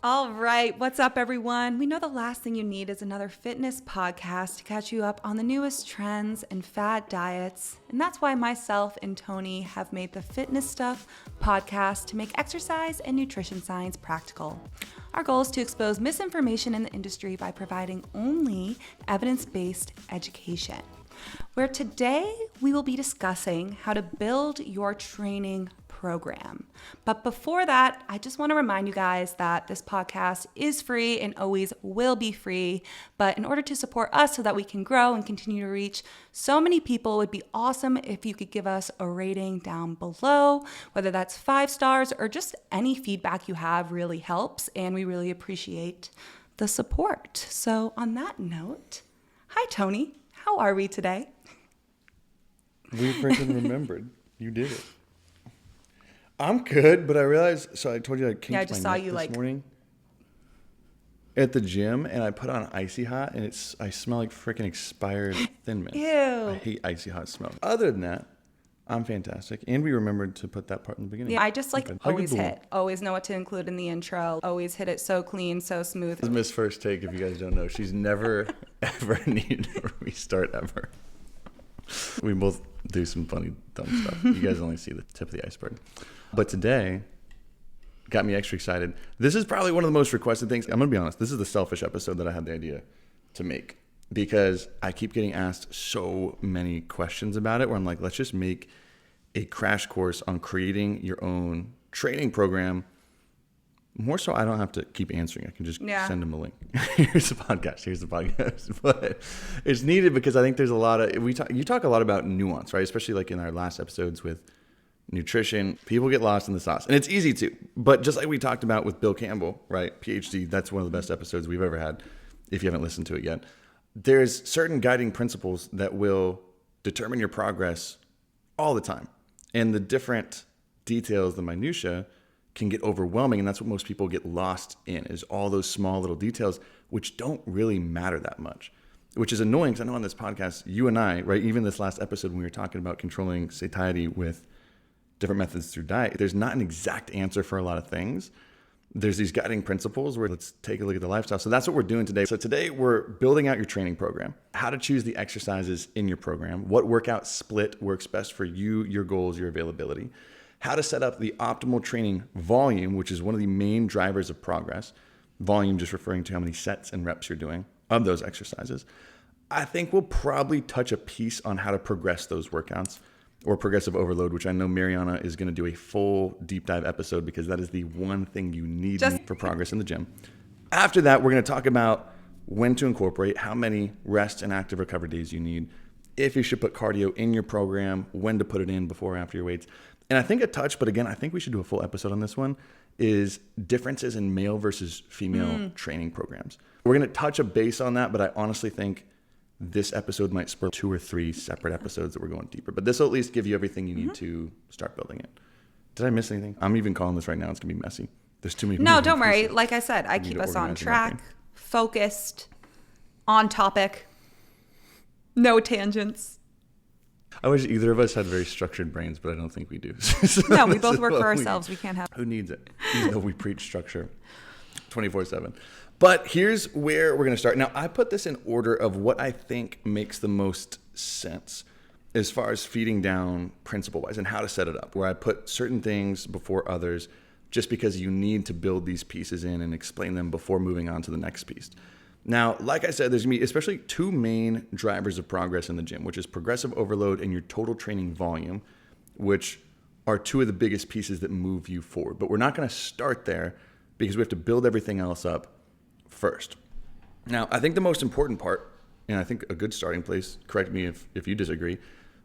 All right, what's up, everyone? We know the last thing you need is another fitness podcast to catch you up on the newest trends and fad diets. And that's why myself and Tony have made the Fitness Stuff podcast to make exercise and nutrition science practical. Our goal is to expose misinformation in the industry by providing only evidence-based education. Where today we will be discussing how to build your training program. But before that, I just want to remind you guys that this podcast is free and always will be free. But in order to support us so that we can grow and continue to reach so many people, it would be awesome if you could give us a rating down below, whether that's 5 stars or just any feedback you have really helps. And we really appreciate the support. So on that note, hi, Tony. How are we today? We freaking remembered. You did it. I'm good, but I realized, so I told you I kinked I just saw neck you this morning at the gym, and I put on Icy Hot, and I smell like freaking expired Thin Mints. Ew. I hate Icy Hot smell. Other than that, I'm fantastic, and we remembered to put that part in the beginning. Yeah, I just always hit. Always know what to include in the intro. Always hit it so clean, so smooth. This is Miss First Take, if you guys don't know. She's never, ever needed to restart ever. We both do some funny, dumb stuff. You guys only see the tip of the iceberg. But today got me extra excited. This is probably one of the most requested things. I'm going to be honest. This is the selfish episode that I had the idea to make because I keep getting asked so many questions about it where I'm like, let's just make a crash course on creating your own training program. More so I don't have to keep answering. I can just send them a link. Here's the podcast. But it's needed because I think there's a lot of, you talk a lot about nuance, right? Especially like in our last episodes with nutrition. People get lost in the sauce. And it's easy to. But just like we talked about with Bill Campbell, right? PhD, that's one of the best episodes we've ever had, if you haven't listened to it yet. There's certain guiding principles that will determine your progress all the time. And the different details, the minutia, can get overwhelming, and that's what most people get lost in, is all those small little details which don't really matter that much, which is annoying because I know on this podcast, you and I, right, even this last episode when we were talking about controlling satiety with different methods through diet, there's not an exact answer for a lot of things. There's these guiding principles where let's take a look at the lifestyle. So that's what we're doing today. So today we're building out your training program, how to choose the exercises in your program, what workout split works best for you, your goals, your availability, how to set up the optimal training volume, which is one of the main drivers of progress. Volume just referring to how many sets and reps you're doing of those exercises. I think we'll probably touch a piece on how to progress those workouts or progressive overload, which I know Marianna is going to do a full deep dive episode because that is the one thing you need for progress in the gym. After that, we're going to talk about when to incorporate, how many rest and active recovery days you need, if you should put cardio in your program, when to put it in before or after your weights. And I think a touch, but again, I think we should do a full episode on this one, is differences in male versus female training programs. We're going to touch a base on that, but I honestly think this episode might spur 2 or 3 separate episodes that we're going deeper. But this will at least give you everything you need to start building it. Did I miss anything? I'm even calling this right now. It's going to be messy. There's too many. No, don't worry. Like I said, I keep us on track, focused, on topic, no tangents. I wish either of us had very structured brains, but I don't think we do. No, we both work for ourselves. We can't have. Who needs it? Even though we preach structure 24/7. But here's where we're going to start. Now, I put this in order of what I think makes the most sense as far as feeding down principle-wise and how to set it up, where I put certain things before others just because you need to build these pieces in and explain them before moving on to the next piece. Now, like I said, there's going to be especially 2 main drivers of progress in the gym, which is progressive overload and your total training volume, which are 2 of the biggest pieces that move you forward. But we're not going to start there because we have to build everything else up first. Now, I think the most important part, and I think a good starting place, correct me if you disagree,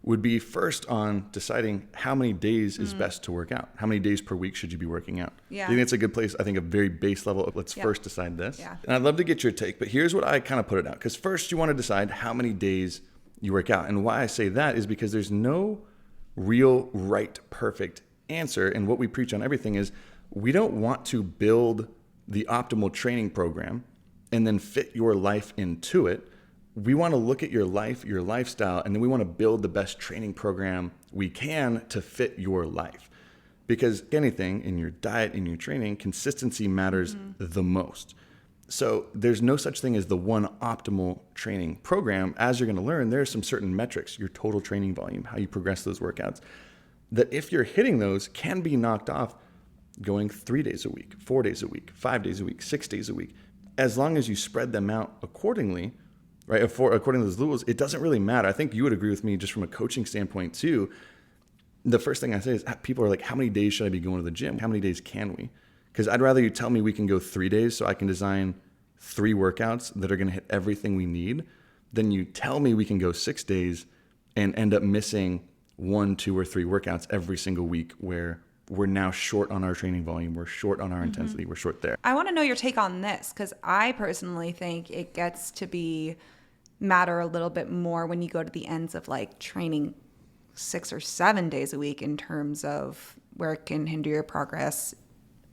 would be first on deciding how many days is best to work out. How many days per week should you be working out? Yeah. I think that's a good place. I think a very base level of let's first decide this. Yeah. And I'd love to get your take, but here's what I kind of put it out. Because first you want to decide how many days you work out. And why I say that is because there's no real right, perfect answer. And what we preach on everything is we don't want to build the optimal training program and then fit your life into it. We want to look at your life, your lifestyle, and then we want to build the best training program we can to fit your life. Because anything in your diet, in your training, consistency matters the most. So there's no such thing as the one optimal training program. As you're going to learn, there are some certain metrics, your total training volume, how you progress those workouts, that if you're hitting those can be knocked off going 3 days a week, 4 days a week, 5 days a week, 6 days a week. As long as you spread them out accordingly, right? According to those rules, it doesn't really matter. I think you would agree with me just from a coaching standpoint too. The first thing I say is people are like, how many days should I be going to the gym? How many days can we? Because I'd rather you tell me we can go 3 days so I can design 3 workouts that are going to hit everything we need than you tell me we can go 6 days and end up missing 1, 2, or 3 workouts every single week where we're now short on our training volume. We're short on our intensity. We're short there. I want to know your take on this because I personally think it gets to matter a little bit more when you go to the ends of like training 6 or 7 days a week in terms of where it can hinder your progress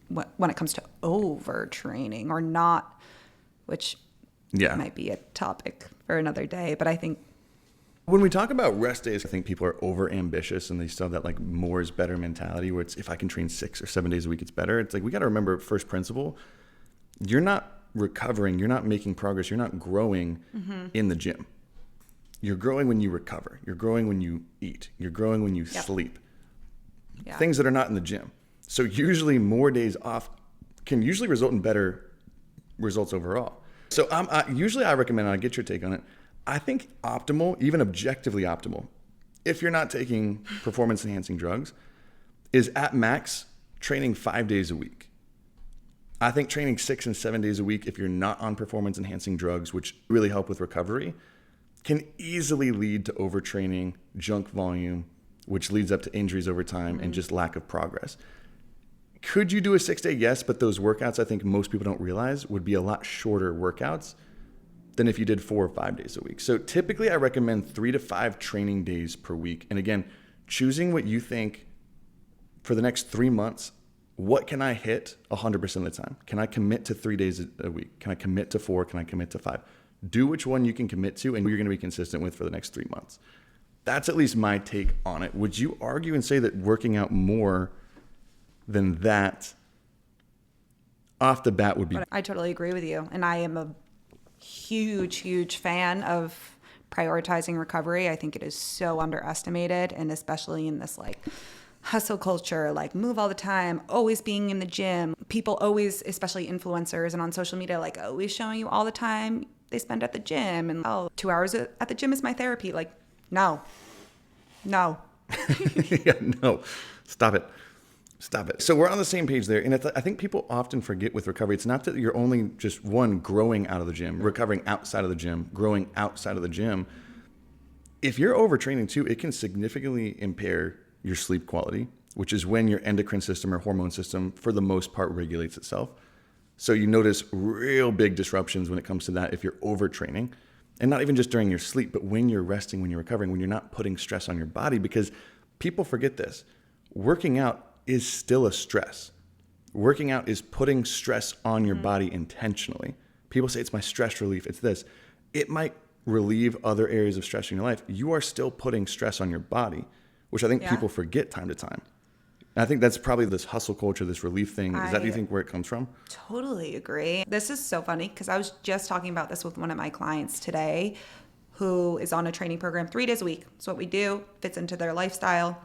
when it comes to overtraining or not, which might be a topic for another day. But I think when we talk about rest days, I think people are over ambitious and they still have that like more is better mentality where it's if I can train 6 or 7 days a week, it's better. It's like we got to remember first principle. You're not recovering. You're not making progress. You're not growing in the gym. You're growing when you recover. You're growing when you eat. You're growing when you sleep. Yeah. Things that are not in the gym. So usually more days off can usually result in better results overall. So usually I recommend, and I'll get your take on it, I think optimal, even objectively optimal, if you're not taking performance enhancing drugs, is at max training 5 days a week. I think training 6 and 7 days a week, if you're not on performance enhancing drugs, which really help with recovery, can easily lead to overtraining, junk volume, which leads up to injuries over time and just lack of progress. Could you do a 6 day? Yes, but those workouts I think most people don't realize would be a lot shorter workouts than if you did 4 or 5 days a week. So typically I recommend 3 to 5 training days per week. And again, choosing what you think for the next 3 months, what can I hit 100% of the time? Can I commit to 3 days a week? Can I commit to 4? Can I commit to 5? Do which one you can commit to and you're going to be consistent with for the next 3 months. That's at least my take on it. Would you argue and say that working out more than that off the bat would be? I totally agree with you. And I am a huge fan of prioritizing recovery. I think it is so underestimated, and especially in this like hustle culture, like move all the time, always being in the gym. People always, especially influencers and on social media, like always showing you all the time they spend at the gym and 2 hours at the gym is my therapy. Like, no. Yeah, no, stop it. So we're on the same page there. And I think people often forget with recovery, it's not that you're only just growing out of the gym, recovering outside of the gym, growing outside of the gym. If you're overtraining too, it can significantly impair your sleep quality, which is when your endocrine system or hormone system, for the most part, regulates itself. So you notice real big disruptions when it comes to that if you're overtraining. And not even just during your sleep, but when you're resting, when you're recovering, when you're not putting stress on your body, because people forget this. Working out is still a stress. Working out is putting stress on your body intentionally. People say it's my stress relief. It's this. It might relieve other areas of stress in your life. You are still putting stress on your body, which I think people forget time to time. And I think that's probably this hustle culture, this relief thing. Is that, do you think, where it comes from? Totally agree. This is so funny because I was just talking about this with one of my clients today who is on a training program 3 days a week. So what we do fits into their lifestyle.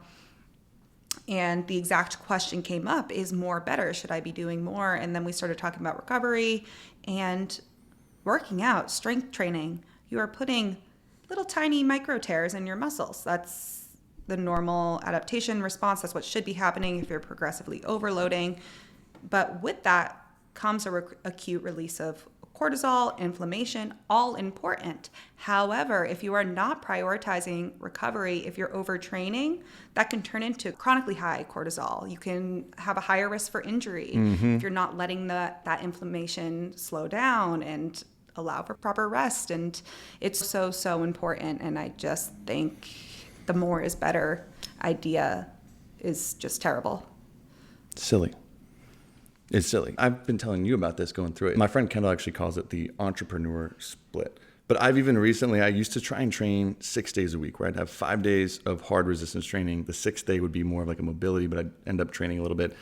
And the exact question came up, is more better? Should I be doing more? And then we started talking about recovery and working out, strength training. You are putting little tiny micro tears in your muscles. That's the normal adaptation response. That's what should be happening if you're progressively overloading. But with that comes a acute release of cortisol, inflammation, all important. However, if you are not prioritizing recovery, if you're overtraining, that can turn into chronically high cortisol. You can have a higher risk for injury if you're not letting that inflammation slow down and allow for proper rest. And it's so important. And I just think the more is better idea is just terrible. Silly. It's silly. I've been telling you about this going through it. My friend Kendall actually calls it the entrepreneur split, But I've even recently, I used to try and train 6 days a week, where I'd have 5 days of hard resistance training. The sixth day would be more of like a mobility, but I'd end up training a little bit.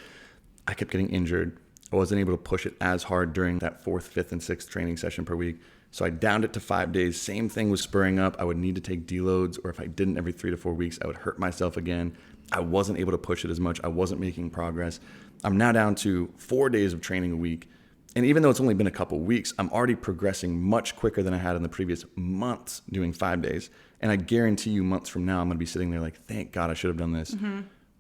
I kept getting injured. I wasn't able to push it as hard during that 4th, 5th, and 6th training session per week. So I downed it to 5 days. Same thing was spurring up. I would need to take deloads, or if I didn't every 3 to 4 weeks, I would hurt myself again. I wasn't able to push it as much. I wasn't making progress. I'm now down to 4 days of training a week. And even though it's only been a couple weeks, I'm already progressing much quicker than I had in the previous months doing 5 days. And I guarantee you months from now, I'm going to be sitting there like, thank God I should have done this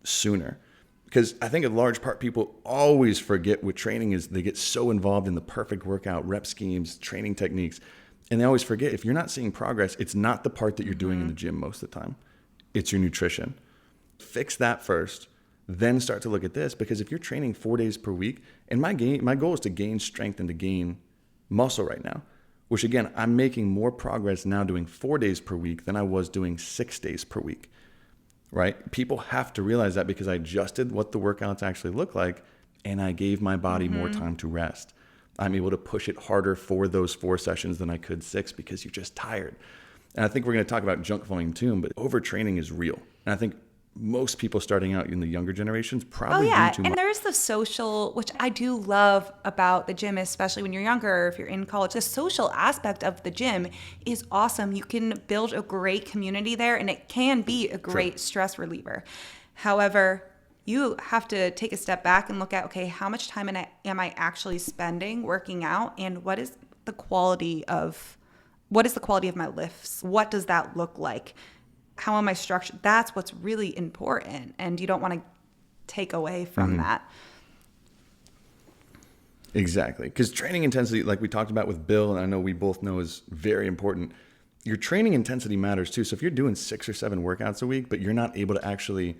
sooner. Because I think a large part people always forget what training is. They get so involved in the perfect workout, rep schemes, training techniques. And they always forget, if you're not seeing progress, it's not the part that you're doing in the gym most of the time. It's your nutrition. Fix that first, then start to look at this. Because if you're training 4 days per week, and my goal is to gain strength and to gain muscle right now, which again, I'm making more progress now doing 4 days per week than I was doing 6 days per week. Right? People have to realize that, because I adjusted what the workouts actually look like, and I gave my body more time to rest. I'm able to push it harder for those 4 sessions than I could 6, because you're just tired. And I think we're going to talk about junk volume too, but overtraining is real. And I think most people starting out in the younger generations probably do too much. And there's the social, which I do love about the gym, especially when you're younger or if you're in college. The social aspect of the gym is awesome. You can build a great community there, and it can be a great stress reliever. However, you have to take a step back and look at, okay, how much time am I actually spending working out, and what is the quality of my lifts? What does that look like? How am I structured? That's what's really important. And you don't want to take away from that. Exactly. Because training intensity, like we talked about with Bill, and I know we both know is very important. Your training intensity matters too. So if you're doing 6 or 7 workouts a week, but you're not able to actually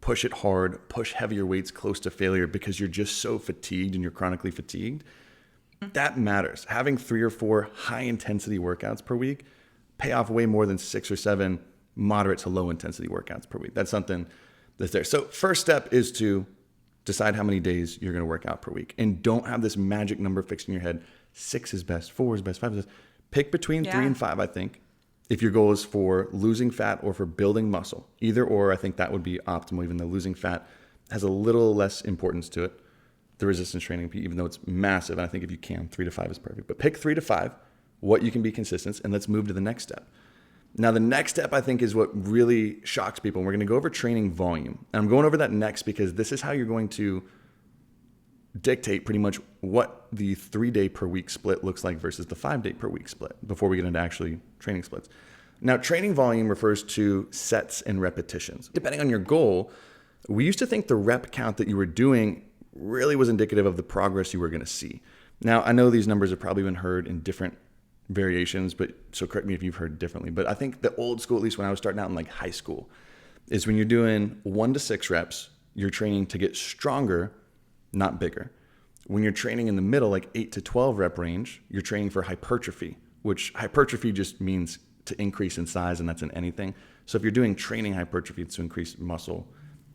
push it hard, push heavier weights close to failure because you're just so fatigued and you're chronically fatigued, that matters. Having 3 or 4 high intensity workouts per week pay off way more than 6 or 7 moderate to low intensity workouts per week. That's something that's there. So first step is to decide how many days you're going to work out per week, and don't have this magic number fixed in your head. 6 is best, 4 is best, 5 is best. Pick between 3 and 5, I think, if your goal is for losing fat or for building muscle. Either or, I think that would be optimal, even though losing fat has a little less importance to it. The resistance training, even though it's massive, and I think if you can, 3 to 5 is perfect. But pick 3 to 5, what you can be consistent, and let's move to the next step. Now, the next step, I think, is what really shocks people. And we're going to go over training volume. And I'm going over that next because this is how you're going to dictate pretty much what the 3-day per week split looks like versus the 5-day per week split before we get into actually training splits. Now, training volume refers to sets and repetitions. Depending on your goal, we used to think the rep count that you were doing really was indicative of the progress you were going to see. Now, I know these numbers have probably been heard in different variations, but so correct me if you've heard differently. But I think the old school, at least when I was starting out in like high school, is when you're doing 1 to 6 reps, you're training to get stronger, not bigger. When you're training in the middle, like 8 to 12 rep range, you're training for hypertrophy, which hypertrophy just means to increase in size, and that's in anything. So if you're doing training hypertrophy, it's to increase muscle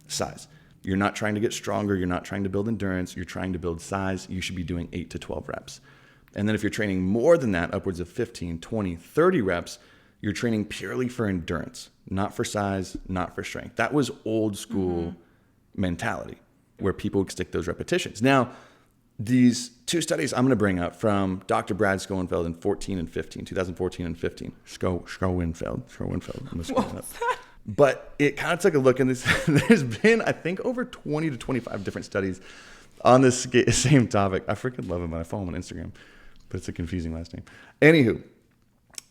size. You're not trying to get stronger. You're not trying to build endurance. You're trying to build size. You should be doing 8 to 12 reps. And then if you're training more than that, upwards of 15, 20, 30 reps, you're training purely for endurance, not for size, not for strength. That was old school mentality where people would stick those repetitions. Now, these 2 studies I'm going to bring up from Dr. Brad Schoenfeld in 2014 and 15. Schoenfeld. I'm screwing up. But it kind of took a look, and there's been, I think, over 20 to 25 different studies on this same topic. I freaking love him, and I follow him on Instagram, but it's a confusing last name. Anywho,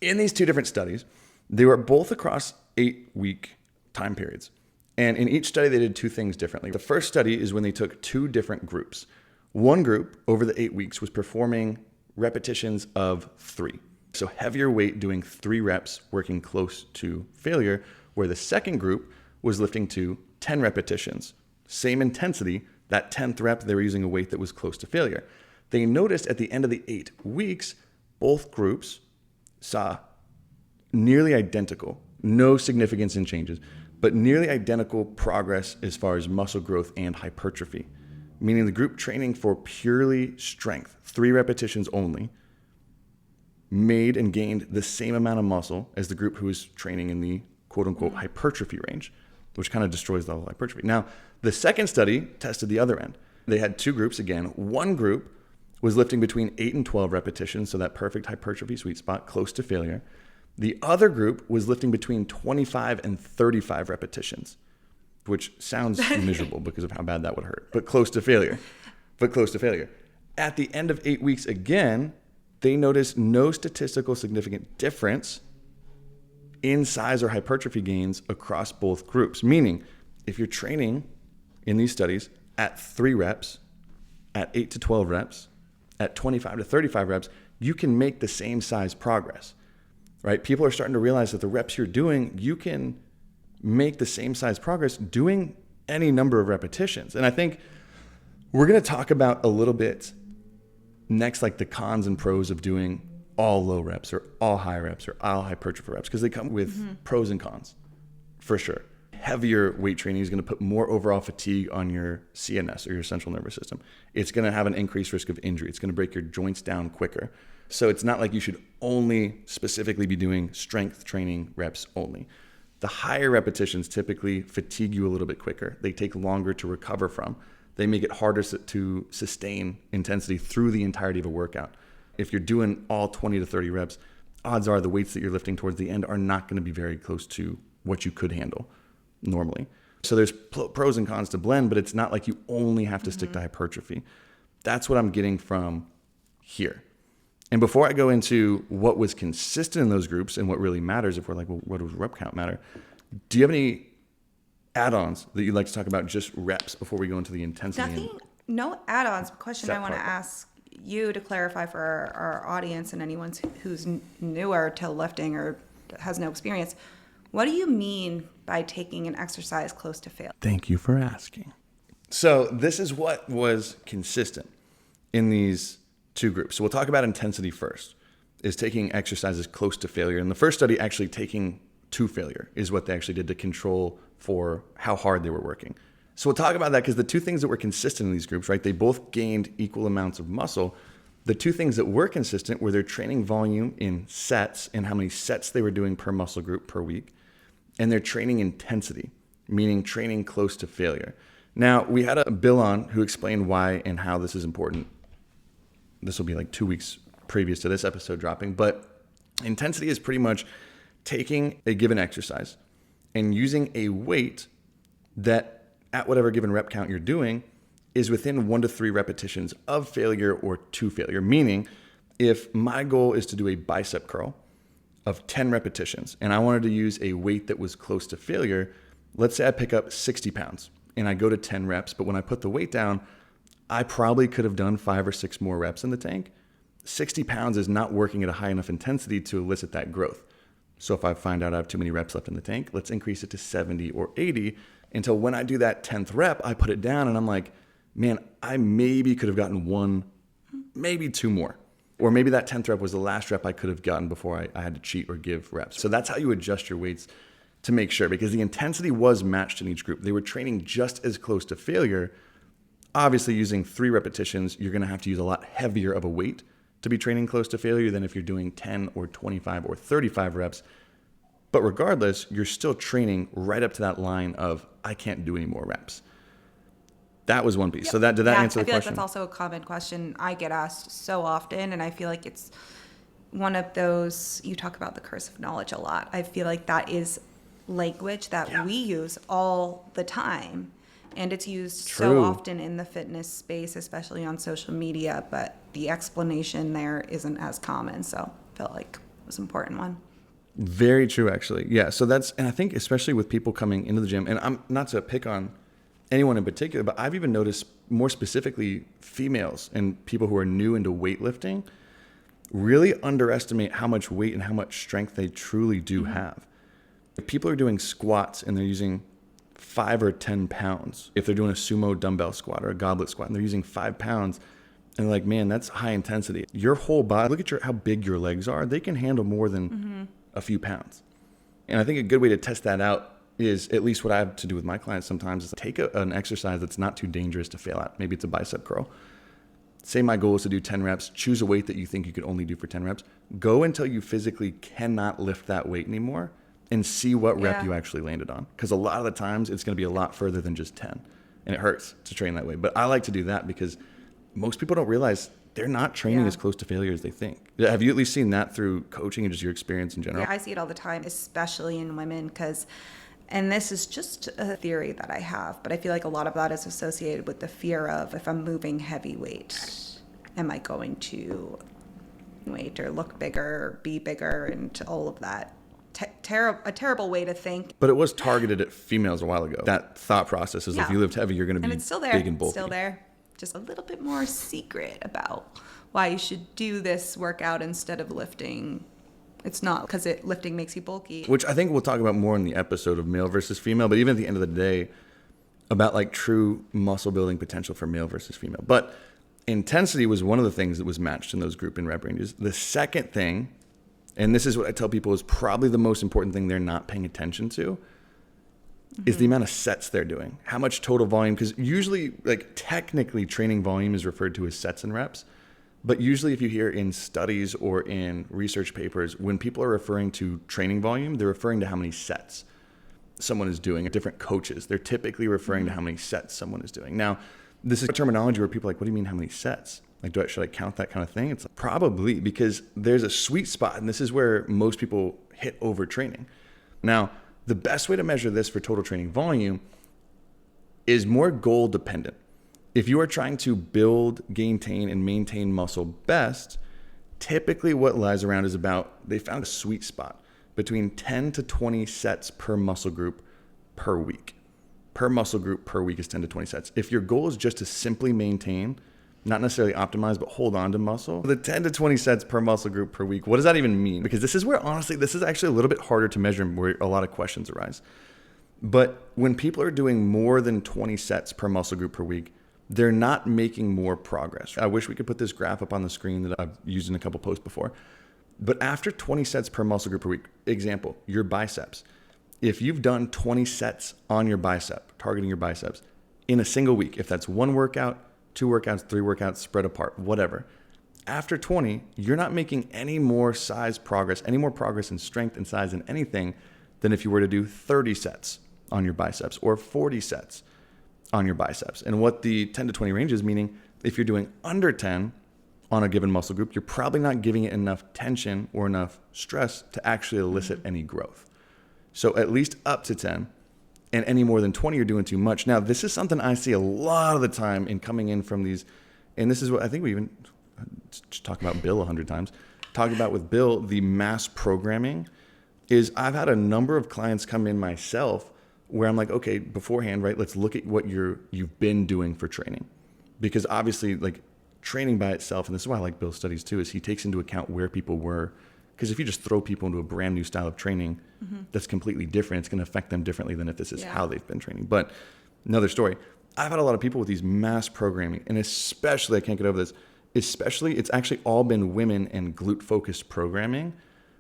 in these 2 different studies, they were both across 8-week time periods. And in each study, they did 2 things differently. The first study is when they took 2 different groups. One group over the 8 weeks was performing repetitions of 3. So heavier weight doing 3 reps, working close to failure, where the second group was lifting to 10 repetitions. Same intensity, that 10th rep, they were using a weight that was close to failure. They noticed at the end of the 8 weeks, both groups saw nearly identical, no significance in changes, but nearly identical progress as far as muscle growth and hypertrophy. Meaning the group training for purely strength, 3 repetitions only, made and gained the same amount of muscle as the group who was training in the quote unquote hypertrophy range, which kind of destroys the whole hypertrophy. Now, the second study tested the other end. They had two groups again. One group was lifting between 8 and 12 repetitions, so that perfect hypertrophy sweet spot, close to failure. The other group was lifting between 25 and 35 repetitions, which sounds miserable because of how bad that would hurt, but close to failure. At the end of 8 weeks again, they noticed no statistical significant difference in size or hypertrophy gains across both groups. Meaning, if you're training in these studies at 3 reps, at 8 to 12 reps, at 25 to 35 reps, you can make the same size progress, right? People are starting to realize that the reps you're doing, you can make the same size progress doing any number of repetitions. And I think we're going to talk about a little bit next, like the cons and pros of doing all low reps or all high reps or all hypertrophy reps, because they come with pros and cons for sure. Heavier weight training is going to put more overall fatigue on your CNS or your central nervous system. It's going to have an increased risk of injury. It's going to break your joints down quicker. So it's not like you should only specifically be doing strength training reps only. The higher repetitions typically fatigue you a little bit quicker. They take longer to recover from. They make it harder to sustain intensity through the entirety of a workout. If you're doing all 20 to 30 reps, odds are the weights that you're lifting towards the end are not going to be very close to what you could handle normally. So there's pros and cons to blend, but it's not like you only have to stick to hypertrophy. That's what I'm getting from here. And before I go into what was consistent in those groups and what really matters, if we're like, well, what does rep count matter? Do you have any add-ons that you'd like to talk about, just reps, before we go into the intensity? No add-ons. Question I want to ask you to clarify for our audience and anyone who's newer to lifting or has no experience. What do you mean by taking an exercise close to failure? Thank you for asking. So this is what was consistent in these two groups. So we'll talk about intensity first, is taking exercises close to failure. And the first study actually taking to failure is what they actually did to control for how hard they were working. So we'll talk about that, because the two things that were consistent in these groups, right? They both gained equal amounts of muscle. The two things that were consistent were their training volume in sets and how many sets they were doing per muscle group per week, and their training intensity, meaning training close to failure. Now, we had a Bill on who explained why and how this is important. This will be like 2 weeks previous to this episode dropping, but intensity is pretty much taking a given exercise and using a weight that at whatever given rep count you're doing is within 1 to 3 repetitions of failure or to failure. Meaning, if my goal is to do a bicep curl of 10 repetitions and I wanted to use a weight that was close to failure, let's say I pick up 60 pounds and I go to 10 reps, but when I put the weight down, I probably could have done 5 or 6 more reps in the tank. 60 pounds is not working at a high enough intensity to elicit that growth. So if I find out I have too many reps left in the tank, let's increase it to 70 or 80 until when I do that 10th rep, I put it down and I'm like, man, I maybe could have gotten 1, maybe 2 more. Or maybe that 10th rep was the last rep I could have gotten before I had to cheat or give reps. So that's how you adjust your weights to make sure, because the intensity was matched in each group. They were training just as close to failure. Obviously, using 3 repetitions, you're going to have to use a lot heavier of a weight to be training close to failure than if you're doing 10 or 25 or 35 reps. But regardless, you're still training right up to that line of, I can't do any more reps. That was one piece. Yep. So did that answer the question? I feel like that's also a common question I get asked so often, and I feel like it's one of those, you talk about the curse of knowledge a lot. I feel like that is language that we use all the time, and it's used so often in the fitness space, especially on social media, but the explanation there isn't as common, so I felt like it was an important one. Very true, actually. Yeah, so and I think especially with people coming into the gym, and I'm not to pick on anyone in particular, but I've even noticed more specifically females and people who are new into weightlifting really underestimate how much weight and how much strength they truly do have. If people are doing squats and they're using 5 or 10 pounds, if they're doing a sumo dumbbell squat or a goblet squat and they're using 5 pounds, and they're like, man, that's high intensity. Your whole body, look at how big your legs are. They can handle more than a few pounds. And I think a good way to test that out is, at least what I have to do with my clients sometimes, is take an exercise that's not too dangerous to fail at. Maybe it's a bicep curl. say my goal is to do 10 reps, choose a weight that you think you could only do for 10 reps. Go until you physically cannot lift that weight anymore and see what rep you actually landed on. Because a lot of the times it's going to be a lot further than just 10. And it hurts to train that way. But I like to do that because most people don't realize they're not training as close to failure as they think. Have you at least seen that through coaching and just your experience in general? Yeah, I see it all the time, especially in women, and this is just a theory that I have, but I feel like a lot of that is associated with the fear of, if I'm moving heavy weight, am I going to weight or look bigger or be bigger and all of that. A terrible way to think. But it was targeted at females a while ago. That thought process is if you lift heavy, you're going to be it's still there. big and bulky. Still there. Just a little bit more secret about why you should do this workout instead of lifting. It's not because lifting makes you bulky. Which I think we'll talk about more in the episode of male versus female, but even at the end of the day, about like true muscle building potential for male versus female. But intensity was one of the things that was matched in those group and rep ranges. The second thing, and this is what I tell people is probably the most important thing they're not paying attention to, is the amount of sets they're doing. How much total volume, because usually, like technically training volume is referred to as sets and reps. But usually if you hear in studies or in research papers, when people are referring to training volume, they're referring to how many sets someone is doing. Different coaches, they're typically referring to how many sets someone is doing. Now, this is a terminology where people are like, what do you mean how many sets? Like, should I count that kind of thing? It's like, probably, because there's a sweet spot, and this is where most people hit overtraining. Now, the best way to measure this for total training volume is more goal dependent. If you are trying to build, maintain, and maintain muscle best, typically what lies around is they found a sweet spot between 10 to 20 sets per muscle group per week. Per muscle group per week is 10 to 20 sets. If your goal is just to simply maintain, not necessarily optimize, but hold on to muscle, the 10 to 20 sets per muscle group per week, what does that even mean? Because this is where, honestly, this is actually a little bit harder to measure and where a lot of questions arise. But when people are doing more than 20 sets per muscle group per week, they're not making more progress. I wish we could put this graph up on the screen that I've used in a couple posts before. But after 20 sets per muscle group per week, example, your biceps. If you've done 20 sets on your bicep, targeting your biceps, in a single week, if that's one workout, 2 workouts, 3 workouts, spread apart, whatever. After 20, you're not making any more progress in strength and size and anything than if you were to do 30 sets on your biceps or 40 sets on your biceps. And what the 10 to 20 range is, meaning if you're doing under 10 on a given muscle group, you're probably not giving it enough tension or enough stress to actually elicit any growth. So at least up to 10. And any more than 20, you're doing too much. Now, this is something I see a lot of the time in coming in from these, and this is what I think we even just talk about Bill 100 times. Talking about with Bill, the mass programming is I've had a number of clients come in myself where I'm like, okay, beforehand, right, let's look at what you've been doing for training. Because obviously, like training by itself, and this is why I like Bill's studies too, is he takes into account where people were. Because if you just throw people into a brand new style of training that's completely different, it's going to affect them differently than if this is how they've been training. But another story, I've had a lot of people with these mass programming, and especially, I can't get over this, it's actually all been women and glute-focused programming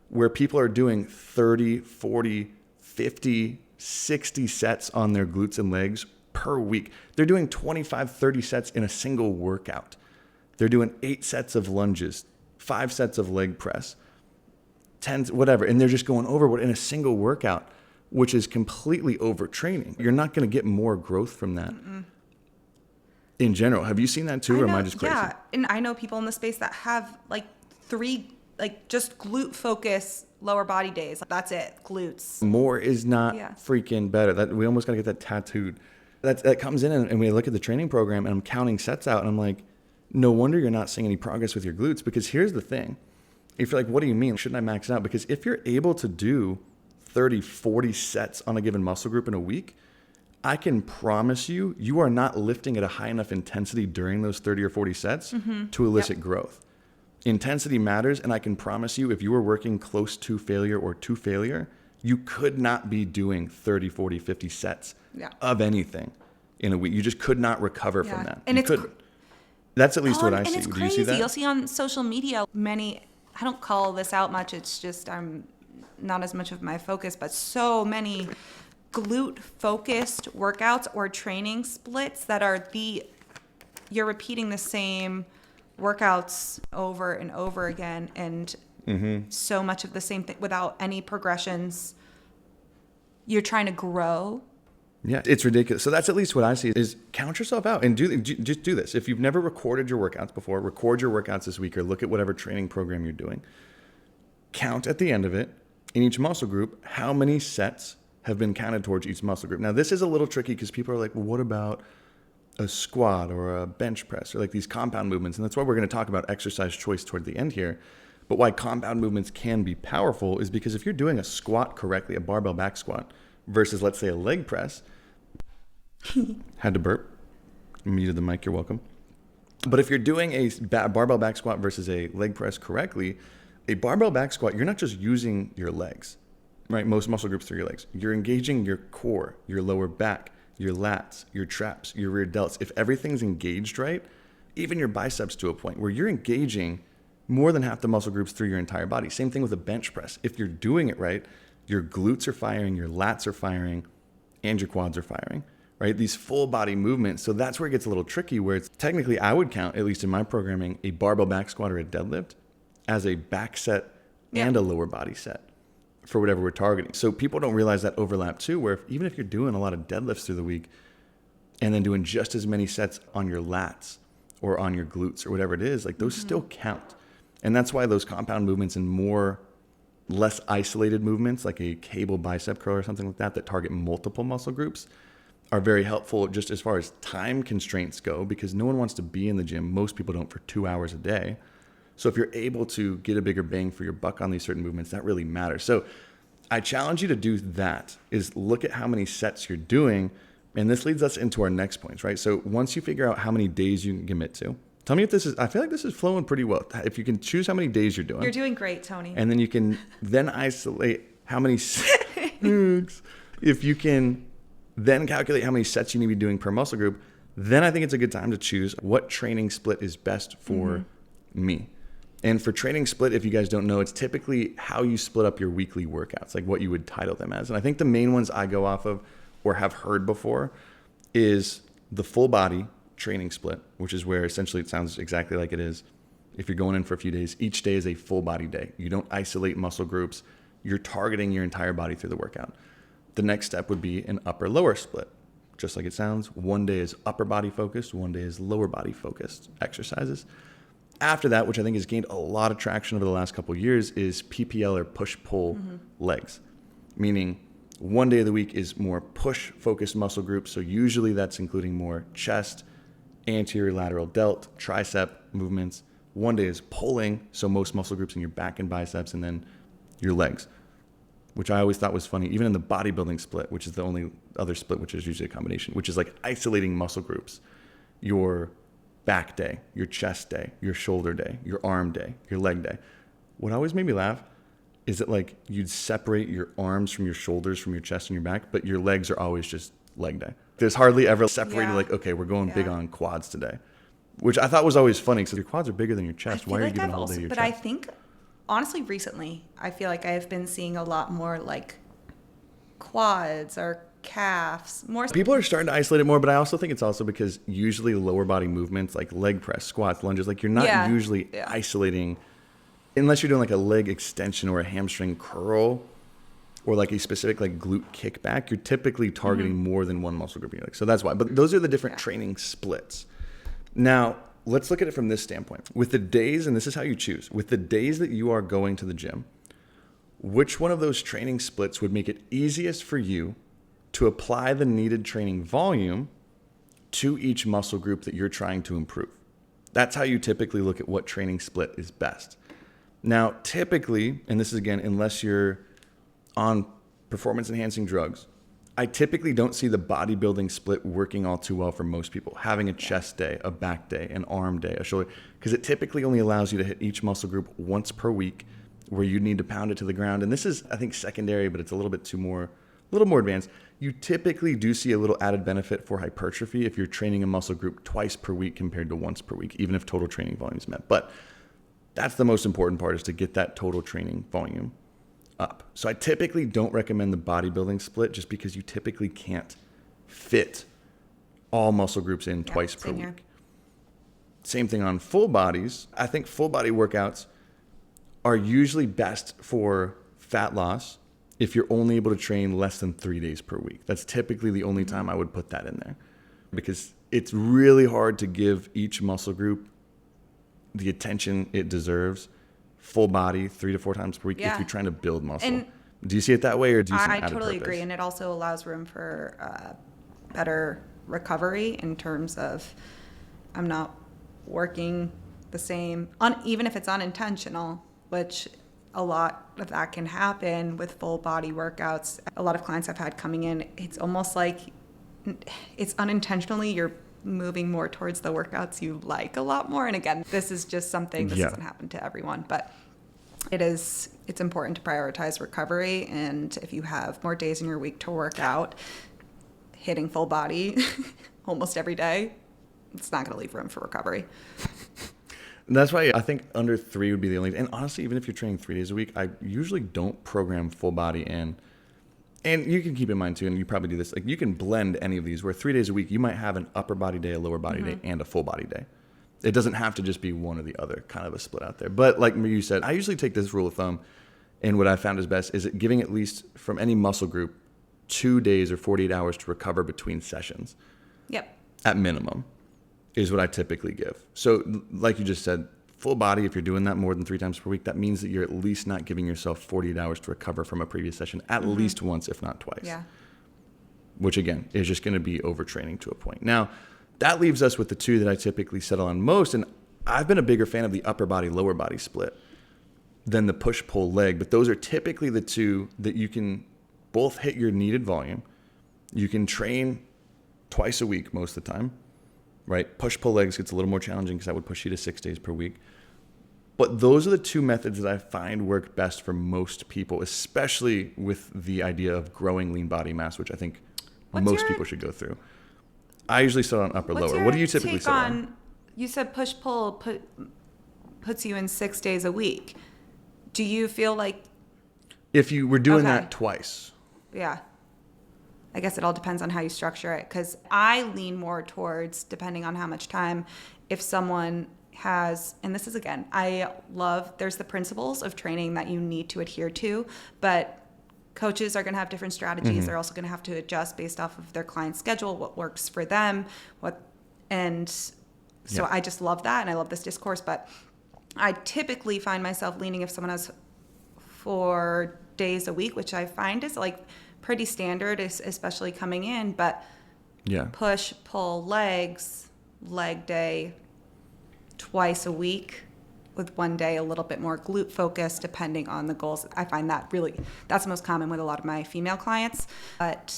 where people are doing 30, 40, 50, 60 sets on their glutes and legs per week. They're doing 25, 30 sets in a single workout. They're doing 8 sets of lunges, 5 sets of leg press, 10, whatever, and they're just going over in a single workout, which is completely overtraining. You're not going to get more growth from that. In general. Have you seen that too, or am I just crazy? Yeah, and I know people in the space that have like 3, like just glute focus lower body days. That's it, glutes. More is not freaking better. That we almost got to get that tattooed. That comes in, and we look at the training program, and I'm counting sets out, and I'm like, no wonder you're not seeing any progress with your glutes, because here's the thing. If you're like, what do you mean? Shouldn't I max it out? Because if you're able to do 30, 40 sets on a given muscle group in a week, I can promise you, you are not lifting at a high enough intensity during those 30 or 40 sets to elicit growth. Intensity matters, and I can promise you, if you were working close to failure or to failure, you could not be doing 30, 40, 50 sets of anything in a week. You just could not recover from that. And that's at least what I see. It's Do crazy. you see that? You'll see on social media I don't call this out much. It's just I'm not as much of my focus, but so many glute-focused workouts or training splits that are you're repeating the same workouts over and over again and so much of the same thing without any progressions. You're trying to grow. Yeah, it's ridiculous. So that's at least what I see is count yourself out and just do this. If you've never recorded your workouts before, record your workouts this week or look at whatever training program you're doing. Count at the end of it in each muscle group how many sets have been counted towards each muscle group. Now, this is a little tricky because people are like, well, what about a squat or a bench press or like these compound movements? And that's why we're going to talk about exercise choice toward the end here. But why compound movements can be powerful is because if you're doing a squat correctly, a barbell back squat versus let's say a leg press, had to burp, muted the mic, you're welcome. But if you're doing a barbell back squat versus a leg press correctly, a barbell back squat, you're not just using your legs, right? Most muscle groups through your legs. You're engaging your core, your lower back, your lats, your traps, your rear delts. If everything's engaged right, even your biceps to a point where you're engaging more than half the muscle groups through your entire body. Same thing with a bench press. If you're doing it right, your glutes are firing, your lats are firing, and your quads are firing, right? These full body movements. So that's where it gets a little tricky where it's technically, I would count, at least in my programming, a barbell back squat or a deadlift as a back set and a lower body set for whatever we're targeting. So people don't realize that overlap too, where even if you're doing a lot of deadlifts through the week and then doing just as many sets on your lats or on your glutes or whatever it is, like those still count. And that's why those compound movements and more less isolated movements like a cable bicep curl or something like that that target multiple muscle groups are very helpful just as far as time constraints go, because no one wants to be in the gym. Most people don't for 2 hours a day. So if you're able to get a bigger bang for your buck on these certain movements, that really matters. So I challenge you to do that, is look at how many sets you're doing. And this leads us into our next points, right? So once you figure out how many days you can commit to, tell me if this is, I feel like this is flowing pretty well. If you can choose how many days you're doing. You're doing great, Tony. And then you can then isolate how many, if you can then calculate how many sets you need to be doing per muscle group, then I think it's a good time to choose what training split is best for me. And for training split, if you guys don't know, it's typically how you split up your weekly workouts, like what you would title them as. And I think the main ones I go off of or have heard before is the full body training split, which is where essentially it sounds exactly like it is. If you're going in for a few days, each day is a full body day. You don't isolate muscle groups. You're targeting your entire body through the workout. The next step would be an upper lower split. Just like it sounds, one day is upper body focused, one day is lower body focused exercises. After that, which I think has gained a lot of traction over the last couple of years, is PPL or push-pull legs, meaning one day of the week is more push-focused muscle groups. So usually that's including more chest, anterior lateral delt, tricep movements. One day is pulling, so most muscle groups in your back and biceps, and then your legs, which I always thought was funny, even in the bodybuilding split, which is the only other split, which is usually a combination, which is like isolating muscle groups. Your back day, your chest day, your shoulder day, your arm day, your leg day. What always made me laugh is that like you'd separate your arms from your shoulders, from your chest and your back, but your legs are always just leg day. There's hardly ever separated like, okay, we're going big on quads today, which I thought was always funny because your quads are bigger than your chest. Why are you giving a whole day to your chest? But I think, honestly, recently, I feel like I've been seeing a lot more like quads or calves. More people are starting to isolate it more, but I also think it's also because usually lower body movements like leg press, squats, lunges, like you're not usually isolating unless you're doing like a leg extension or a hamstring curl or like a specific like glute kickback. You're typically targeting more than one muscle group in your leg. So that's why. But those are the different training splits. Now, let's look at it from this standpoint. With the days, and this is how you choose, with the days that you are going to the gym, which one of those training splits would make it easiest for you to apply the needed training volume to each muscle group that you're trying to improve? That's how you typically look at what training split is best. Now, typically, and this is again, unless you're on performance enhancing drugs, I typically don't see the bodybuilding split working all too well for most people. Having a chest day, a back day, an arm day, a shoulder, because it typically only allows you to hit each muscle group once per week where you need to pound it to the ground. And this is, I think, secondary, but it's a little more advanced. You typically do see a little added benefit for hypertrophy if you're training a muscle group twice per week compared to once per week, even if total training volume is met. But that's the most important part, is to get that total training volume up. So I typically don't recommend the bodybuilding split just because you typically can't fit all muscle groups in twice per week. Same thing on full bodies. I think full body workouts are usually best for fat loss if you're only able to train less than 3 days per week. That's typically the only time I would put that in there, because it's really hard to give each muscle group the attention it deserves, full body 3 to 4 times per week if you're trying to build muscle. And do you see it that way, or do you see I totally agree, and it also allows room for better recovery in terms of I'm not working the same, even if it's unintentional, which a lot of that can happen with full body workouts. A lot of clients I've had coming in, it's almost like it's unintentionally you're moving more towards the workouts you like a lot more. And again, this is just something, this doesn't happen to everyone, but it's important to prioritize recovery. And if you have more days in your week to work out, hitting full body almost every day, it's not going to leave room for recovery. And that's why I think under 3 would be the only, and honestly, even if you're training 3 days a week, I usually don't program full body in. And you can keep in mind too, and you probably do this, like you can blend any of these where 3 days a week, you might have an upper body day, a lower body day, and a full body day. It doesn't have to just be one or the other, kind of a split out there. But like you said, I usually take this rule of thumb, and what I found is best is giving at least from any muscle group 2 days or 48 hours to recover between sessions. Yep. At minimum is what I typically give. So like you just said, full body, if you're doing that more than 3 times per week, that means that you're at least not giving yourself 48 hours to recover from a previous session, at least once, if not twice. Yeah. Which again, is just going to be overtraining to a point. Now, that leaves us with the 2 that I typically settle on most. And I've been a bigger fan of the upper body, lower body split than the push-pull leg. But those are typically the 2 that you can both hit your needed volume. You can train twice a week most of the time, right? Push-pull legs gets a little more challenging because that would push you to 6 days per week. But those are the 2 methods that I find work best for most people, especially with the idea of growing lean body mass, which I think most people should go through. I usually start on upper lower. What do you typically start on? You said push-pull puts you in 6 days a week. Do you feel like... If you were doing that twice. Yeah. I guess it all depends on how you structure it, because I lean more towards, depending on how much time, if someone has, and this is again, there's the principles of training that you need to adhere to, but coaches are going to have different strategies. They're also going to have to adjust based off of their client's schedule, what works for them, I just love that, and I love this discourse, but I typically find myself leaning if someone has 4 days a week, which I find is like pretty standard, especially coming in, but push, pull, legs, leg day, twice a week, with 1 day a little bit more glute focused, depending on the goals. I find that that's the most common with a lot of my female clients, but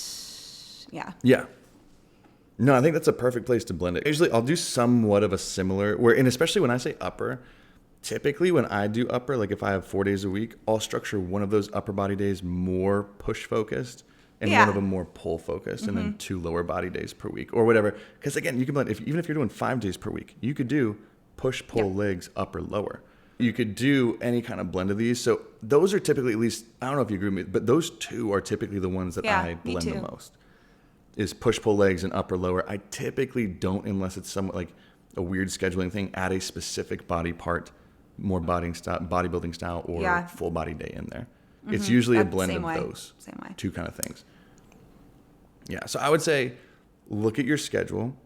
yeah. No, I think that's a perfect place to blend it. Usually I'll do somewhat of a similar, and especially when I say upper, typically when I do upper, like if I have 4 days a week, I'll structure one of those upper body days more push focused and one of them more pull focused, and then 2 lower body days per week or whatever. Because again, you can blend, even if you're doing 5 days per week, you could do push, pull, legs, upper, lower. You could do any kind of blend of these. So those are typically, at least, I don't know if you agree with me, but those 2 are typically the ones that I blend the most. Is push, pull, legs, and upper, lower. I typically don't, unless it's somewhat like a weird scheduling thing, add a specific body part, more bodybuilding style, or full body day in there. It's usually a blend of those 2 kind of things. Yeah, so I would say look at your schedule.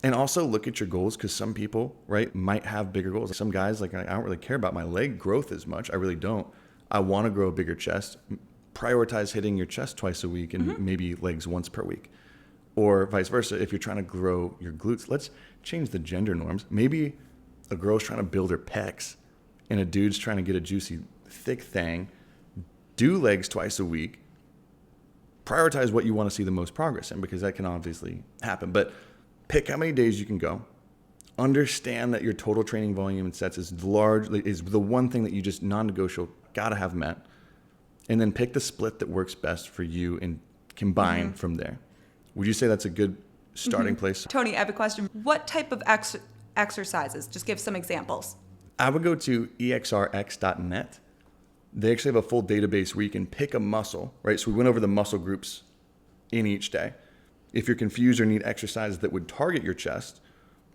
And also look at your goals, because some people, right, might have bigger goals. Some guys, like, I don't really care about my leg growth as much. I really don't. I want to grow a bigger chest. Prioritize hitting your chest twice a week and maybe legs once per week. Or vice versa, if you're trying to grow your glutes, let's change the gender norms. Maybe a girl's trying to build her pecs and a dude's trying to get a juicy, thick thing. Do legs twice a week. Prioritize what you want to see the most progress in, because that can obviously happen. But pick how many days you can go. Understand that your total training volume and sets is the one thing that you just non-negotiable got to have met. And then pick the split that works best for you and combine from there. Would you say that's a good starting place? Tony, I have a question. What type of exercises? Just give some examples. I would go to exrx.net. They actually have a full database where you can pick a muscle, right? So we went over the muscle groups in each day. If you're confused or need exercises that would target your chest,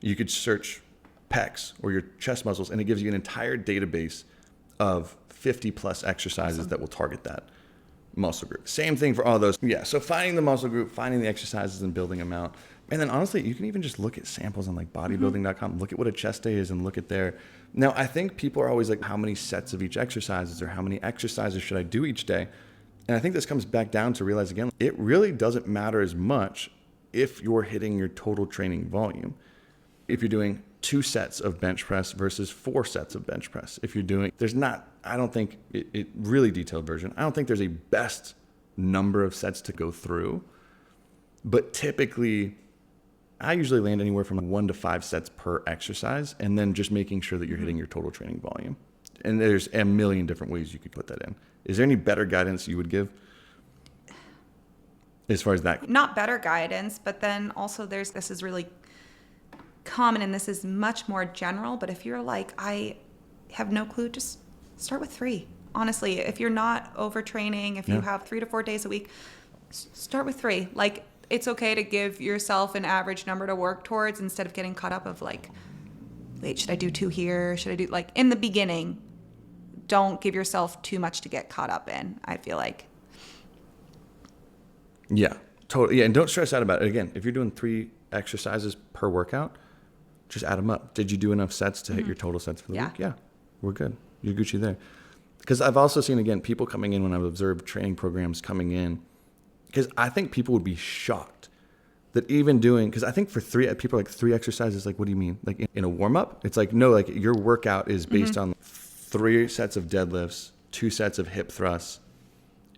you could search pecs or your chest muscles, and it gives you an entire database of 50 plus exercises that will target that muscle group. Same thing for all those. Yeah, so finding the muscle group, finding the exercises and building them out. And then honestly, you can even just look at samples on like bodybuilding.com, look at what a chest day is and look at there. Now, I think people are always like, how many sets of each exercises or how many exercises should I do each day? And I think this comes back down to realize again, it really doesn't matter as much if you're hitting your total training volume. If you're doing 2 sets of bench press versus 4 sets of bench press. If you're doing, I don't think it really detailed version. I don't think there's a best number of sets to go through, but typically I usually land anywhere from 1 to 5 sets per exercise, and then just making sure that you're hitting your total training volume. And there's a million different ways you could put that in. Is there any better guidance you would give as far as that? Not better guidance, but then also this is really common and this is much more general, but if you're like, I have no clue, just start with 3. Honestly, if you're not overtraining, if you have 3 to 4 days a week, start with 3. Like, it's okay to give yourself an average number to work towards instead of getting caught up of like, wait, should I do 2 here? Should I do, like, in the beginning, don't give yourself too much to get caught up in, I feel like. Yeah, totally. Yeah, and don't stress out about it. Again, if you're doing 3 exercises per workout, just add them up. Did you do enough sets to hit your total sets for the week? Yeah, we're good. You're Gucci there. Because I've also seen, again, people coming in when I've observed training programs coming in, because I think people would be shocked that even doing, because I think for 3, people are like 3 exercises, like, what do you mean? Like in a warm up? It's like, no, like your workout is based on 3 sets of deadlifts, 2 sets of hip thrusts,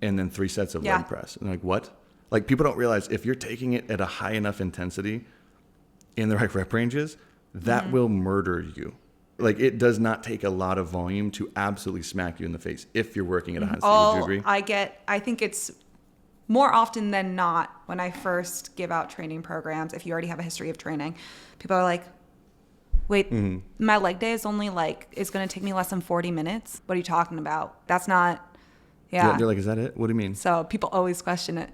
and then 3 sets of leg press. And like, what? Like, people don't realize if you're taking it at a high enough intensity in the right rep ranges, that will murder you. Like, it does not take a lot of volume to absolutely smack you in the face if you're working at a high intensity. Would you agree? I think it's more often than not when I first give out training programs, if you already have a history of training, people are like, wait, my leg day is only it's going to take me less than 40 minutes. What are you talking about? That's not, They're like, is that it? What do you mean? So people always question it.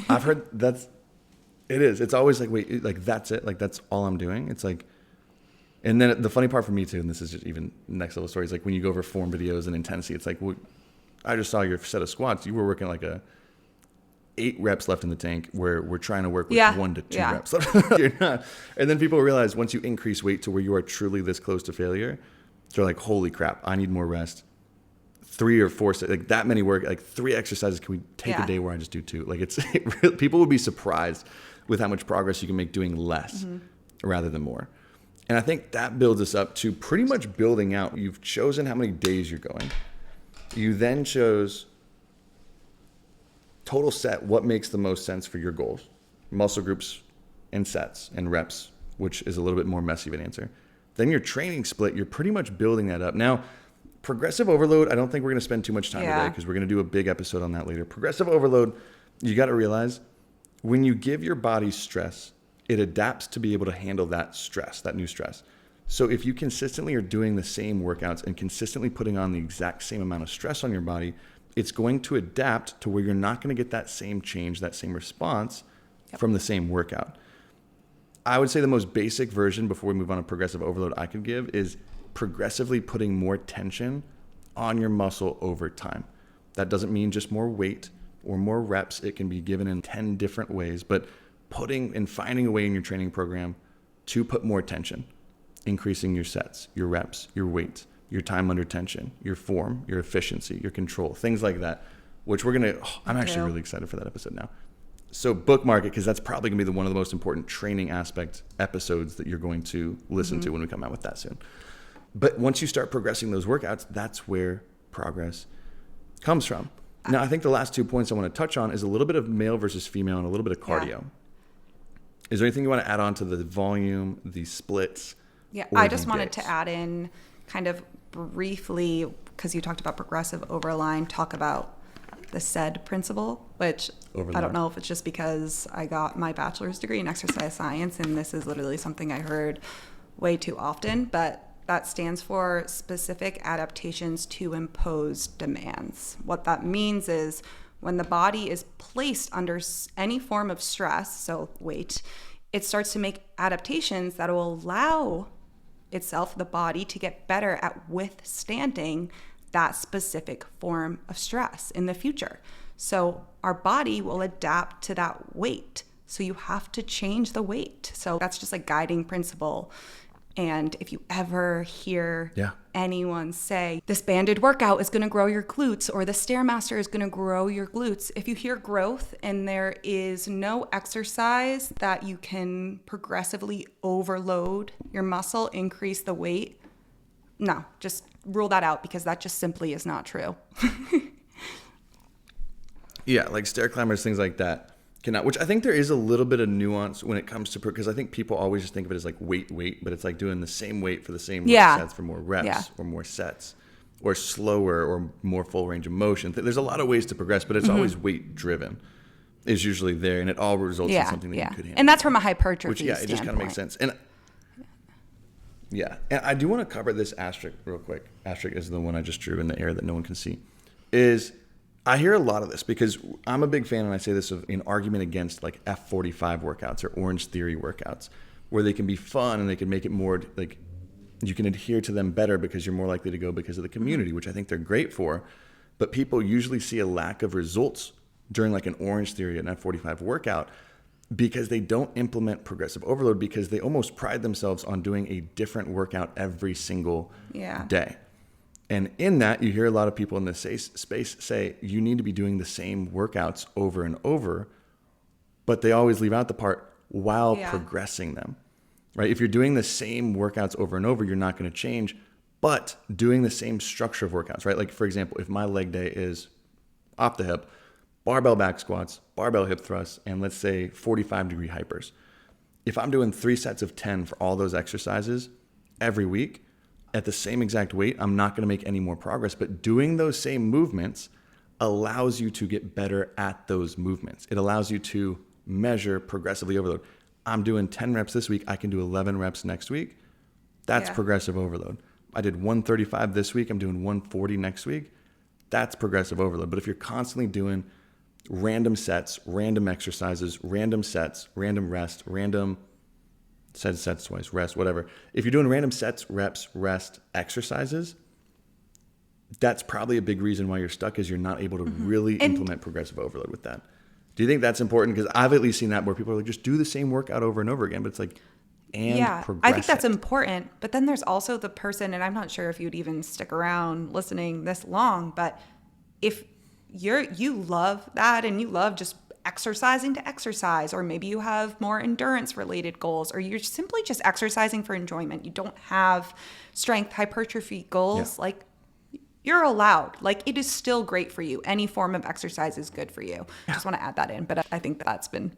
I've heard it is. It's always like, wait, like, that's it? Like, that's all I'm doing? It's like, and then the funny part for me too, and this is just even next level stories, like when you go over form videos and intensity, it's like, well, I just saw your set of squats. You were working like 8 reps left in the tank, where we're trying to work with 1 to 2 reps left. You're not. And then people realize once you increase weight to where you are truly this close to failure, they're like, holy crap, I need more rest. 3 or 4, like that many work, like 3 exercises. Can we take a day where I just do 2? Like, people would be surprised with how much progress you can make doing less rather than more. And I think that builds us up to pretty much building out. You've chosen how many days you're going. You then chose total set, what makes the most sense for your goals, muscle groups and sets and reps, which is a little bit more messy of an answer. Then your training split, you're pretty much building that up. Now, progressive overload, I don't think we're going to spend too much time today because we're going to do a big episode on that later. Progressive overload, you got to realize when you give your body stress, it adapts to be able to handle that stress, that new stress. So if you consistently are doing the same workouts and consistently putting on the exact same amount of stress on your body, it's going to adapt to where you're not going to get that same change, that same response from the same workout. I would say the most basic version before we move on to progressive overload I could give is progressively putting more tension on your muscle over time. That doesn't mean just more weight or more reps. It can be given in 10 different ways, but putting and finding a way in your training program to put more tension, increasing your sets, your reps, your weight, your time under tension, your form, your efficiency, your control, things like that, which I'm actually really excited for that episode now. So bookmark it, because that's probably going to be one of the most important training aspect episodes that you're going to listen to when we come out with that soon. But once you start progressing those workouts, that's where progress comes from. Now, I think the last 2 points I want to touch on is a little bit of male versus female and a little bit of cardio. Yeah. Is there anything you want to add on to the volume, the splits? Yeah, I just wanted to add in kind of briefly, because you talked about progressive overline, talk about the SAID principle, which I don't know if it's just because I got my bachelor's degree in exercise science, and this is literally something I heard way too often, but that stands for specific adaptations to imposed demands. What that means is when the body is placed under any form of stress, so weight, it starts to make adaptations that will allow itself, the body, to get better at withstanding that specific form of stress in the future. So our body will adapt to that weight. So you have to change the weight. So that's just a guiding principle. And if you ever hear anyone say, this banded workout is going to grow your glutes, or the Stairmaster is going to grow your glutes, if you hear growth and there is no exercise that you can progressively overload your muscle, increase the weight, no, just rule that out, because that just simply is not true. Yeah, like stair climbers, things like that. Cannot, which I think there is a little bit of nuance when it comes to, because I think people always just think of it as like weight, but it's like doing the same weight for the same sets for more reps or more sets, or slower or more full range of motion. There's a lot of ways to progress, but it's always weight driven is usually there, and it all results in something that you could handle. And that's from a hypertrophy standpoint. It just kind of makes sense. And and I do want to cover this asterisk real quick. Asterisk is the one I just drew in the air that no one can see. Is I hear a lot of this because I'm a big fan, and I say this of an argument against like F45 workouts or Orange Theory workouts, where they can be fun and they can make it more like you can adhere to them better because you're more likely to go because of the community, which I think they're great for. But people usually see a lack of results during like an Orange Theory and F45 workout because they don't implement progressive overload, because they almost pride themselves on doing a different workout every single day. And in that, you hear a lot of people in this space say you need to be doing the same workouts over and over, but they always leave out the part while progressing them, right? If you're doing the same workouts over and over, you're not going to change, but doing the same structure of workouts, right? Like, for example, if my leg day is off the hip, barbell back squats, barbell hip thrusts, and let's say 45-degree hypers. If I'm doing 3 sets of 10 for all those exercises every week, at the same exact weight, I'm not going to make any more progress. But doing those same movements allows you to get better at those movements. It allows you to measure progressively overload. I'm doing 10 reps this week. I can do 11 reps next week. That's progressive overload. I did 135 this week. I'm doing 140 next week. That's progressive overload. But if you're constantly doing random sets, random exercises, random sets, random rest, random sets twice, rest, whatever. If you're doing random sets, reps, rest, exercises, that's probably a big reason why you're stuck, is you're not able to really implement progressive overload with that. Do you think that's important? Because I've at least seen that where people are like, just do the same workout over and over again, but it's like, progress I think that's important. But then there's also the person, and I'm not sure if you'd even stick around listening this long, but if you love that and you love just exercising to exercise, or maybe you have more endurance related goals, or you're simply just exercising for enjoyment, you don't have strength hypertrophy goals, like, you're allowed. Like, it is still great for you. Any form of exercise is good for you. I just want to add that in, but I think that's been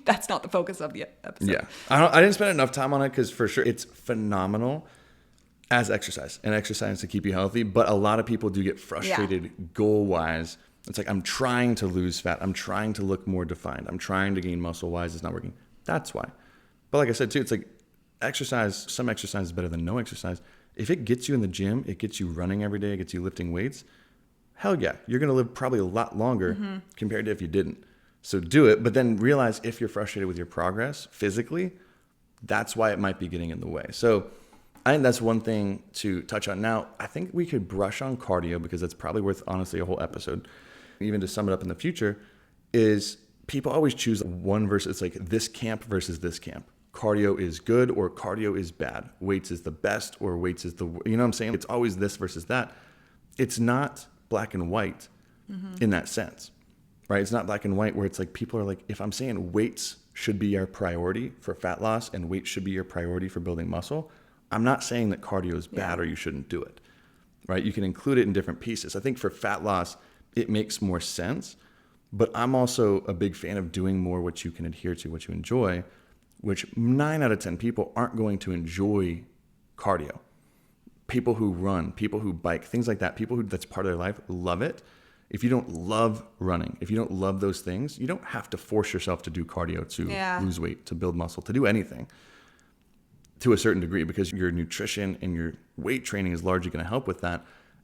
that's not the focus of the episode. I didn't spend enough time on it, because for sure it's phenomenal as exercise to keep you healthy, but a lot of people do get frustrated goal wise. It's like, I'm trying to lose fat. I'm trying to look more defined. I'm trying to gain muscle. Why is this not working? That's why. But like I said, too, it's like some exercise is better than no exercise. If it gets you in the gym, it gets you running every day, it gets you lifting weights, hell yeah, you're going to live probably a lot longer compared to if you didn't. So do it, but then realize if you're frustrated with your progress physically, that's why it might be getting in the way. So I think that's one thing to touch on. Now, I think we could brush on cardio, because that's probably worth, honestly, a whole episode. Even to sum it up in the future, is people always choose one versus, it's like this camp versus this camp. Cardio is good or cardio is bad. Weights is the best or weights is you know what I'm saying? It's always this versus that. It's not black and white in that sense, right? It's not black and white where it's like people are like, if I'm saying weights should be our priority for fat loss and weights should be your priority for building muscle, I'm not saying that cardio is bad or you shouldn't do it, right? You can include it in different pieces. I think for fat loss, it makes more sense, but I'm also a big fan of doing more what you can adhere to, what you enjoy, which 9 out of 10 people aren't going to enjoy cardio. People who run, people who bike, things like that, people who that's part of their life love it. If you don't love running, if you don't love those things, you don't have to force yourself to do cardio to lose weight, to build muscle, to do anything to a certain degree, because your nutrition and your weight training is largely going to help with that.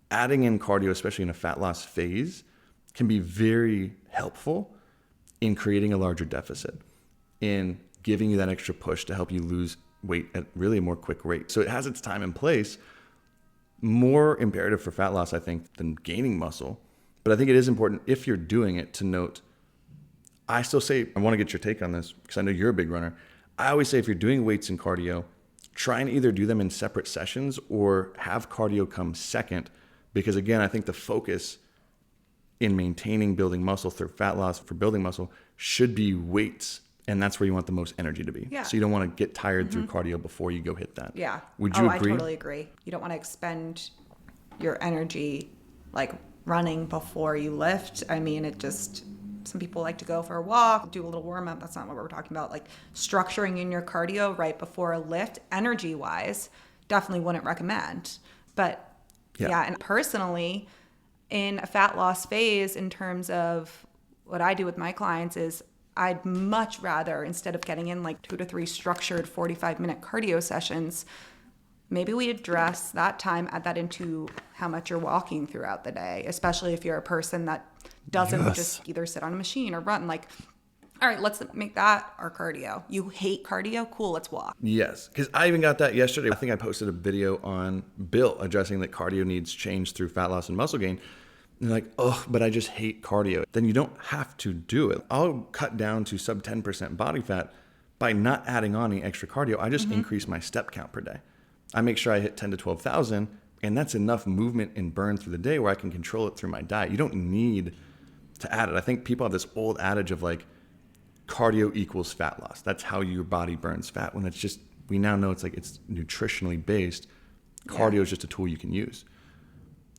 Adding in cardio, especially in a fat loss phase, can be very helpful in creating a larger deficit, in giving you that extra push to help you lose weight at really a more quick rate. So it has its time and place. More imperative for fat loss, I think, than gaining muscle. But I think it is important if you're doing it to note, I still say, I want to get your take on this because I know you're a big runner. I always say if you're doing weights and cardio, try and either do them in separate sessions or have cardio come second. Because again, I think the focus in maintaining building muscle through fat loss for building muscle should be weights. And that's where you want the most energy to be. Yeah. So you don't want to get tired through cardio before you go hit that. Yeah. Would you agree? I totally agree. You don't want to expend your energy like running before you lift. I mean, some people like to go for a walk, do a little warm up. That's not what we're talking about. Like structuring in your cardio right before a lift, energy wise, definitely wouldn't recommend. But yeah, and personally, in a fat loss phase, in terms of what I do with my clients is I'd much rather, instead of getting in like 2 to 3 structured 45-minute cardio sessions, maybe we address that time, add that into how much you're walking throughout the day, especially if you're a person that doesn't just either sit on a machine or run. Like, all right, let's make that our cardio. You hate cardio? Cool, let's walk. Yes, because I even got that yesterday. I think I posted a video on Bill addressing that cardio needs change through fat loss and muscle gain. And they're like, oh, but I just hate cardio. Then you don't have to do it. I'll cut down to sub 10% body fat by not adding on any extra cardio. I just increase my step count per day. I make sure I hit 10 to 12,000, and that's enough movement and burn through the day where I can control it through my diet. You don't need to add it. I think people have this old adage of like cardio equals fat loss. That's how your body burns fat, when it's just, we now know it's like it's nutritionally based. Cardio is just a tool you can use.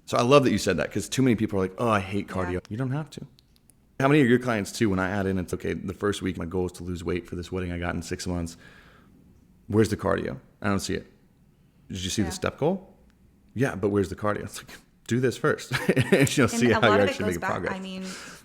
So I love that you said that, because too many people are like, oh, I hate cardio. Yeah. You don't have to. How many of your clients too, when I add in, it's okay, the first week my goal is to lose weight for this wedding I got in 6 months. Where's the cardio? I don't see it. Did you see the step goal? Yeah, but where's the cardio? It's like, do this first. And you'll see how you're actually making progress. I mean,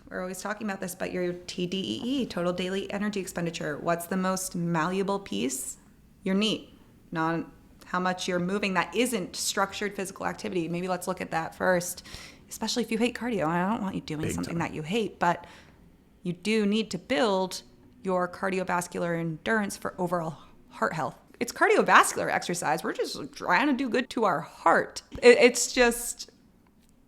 we're always talking about this, but your TDEE, total daily energy expenditure, what's the most malleable piece? Your NEAT, not how much you're moving that isn't structured physical activity. Maybe let's look at that first, especially if you hate cardio. I don't want you doing something that you hate, but you do need to build your cardiovascular endurance for overall heart health. It's cardiovascular exercise. We're just trying to do good to our heart. It's just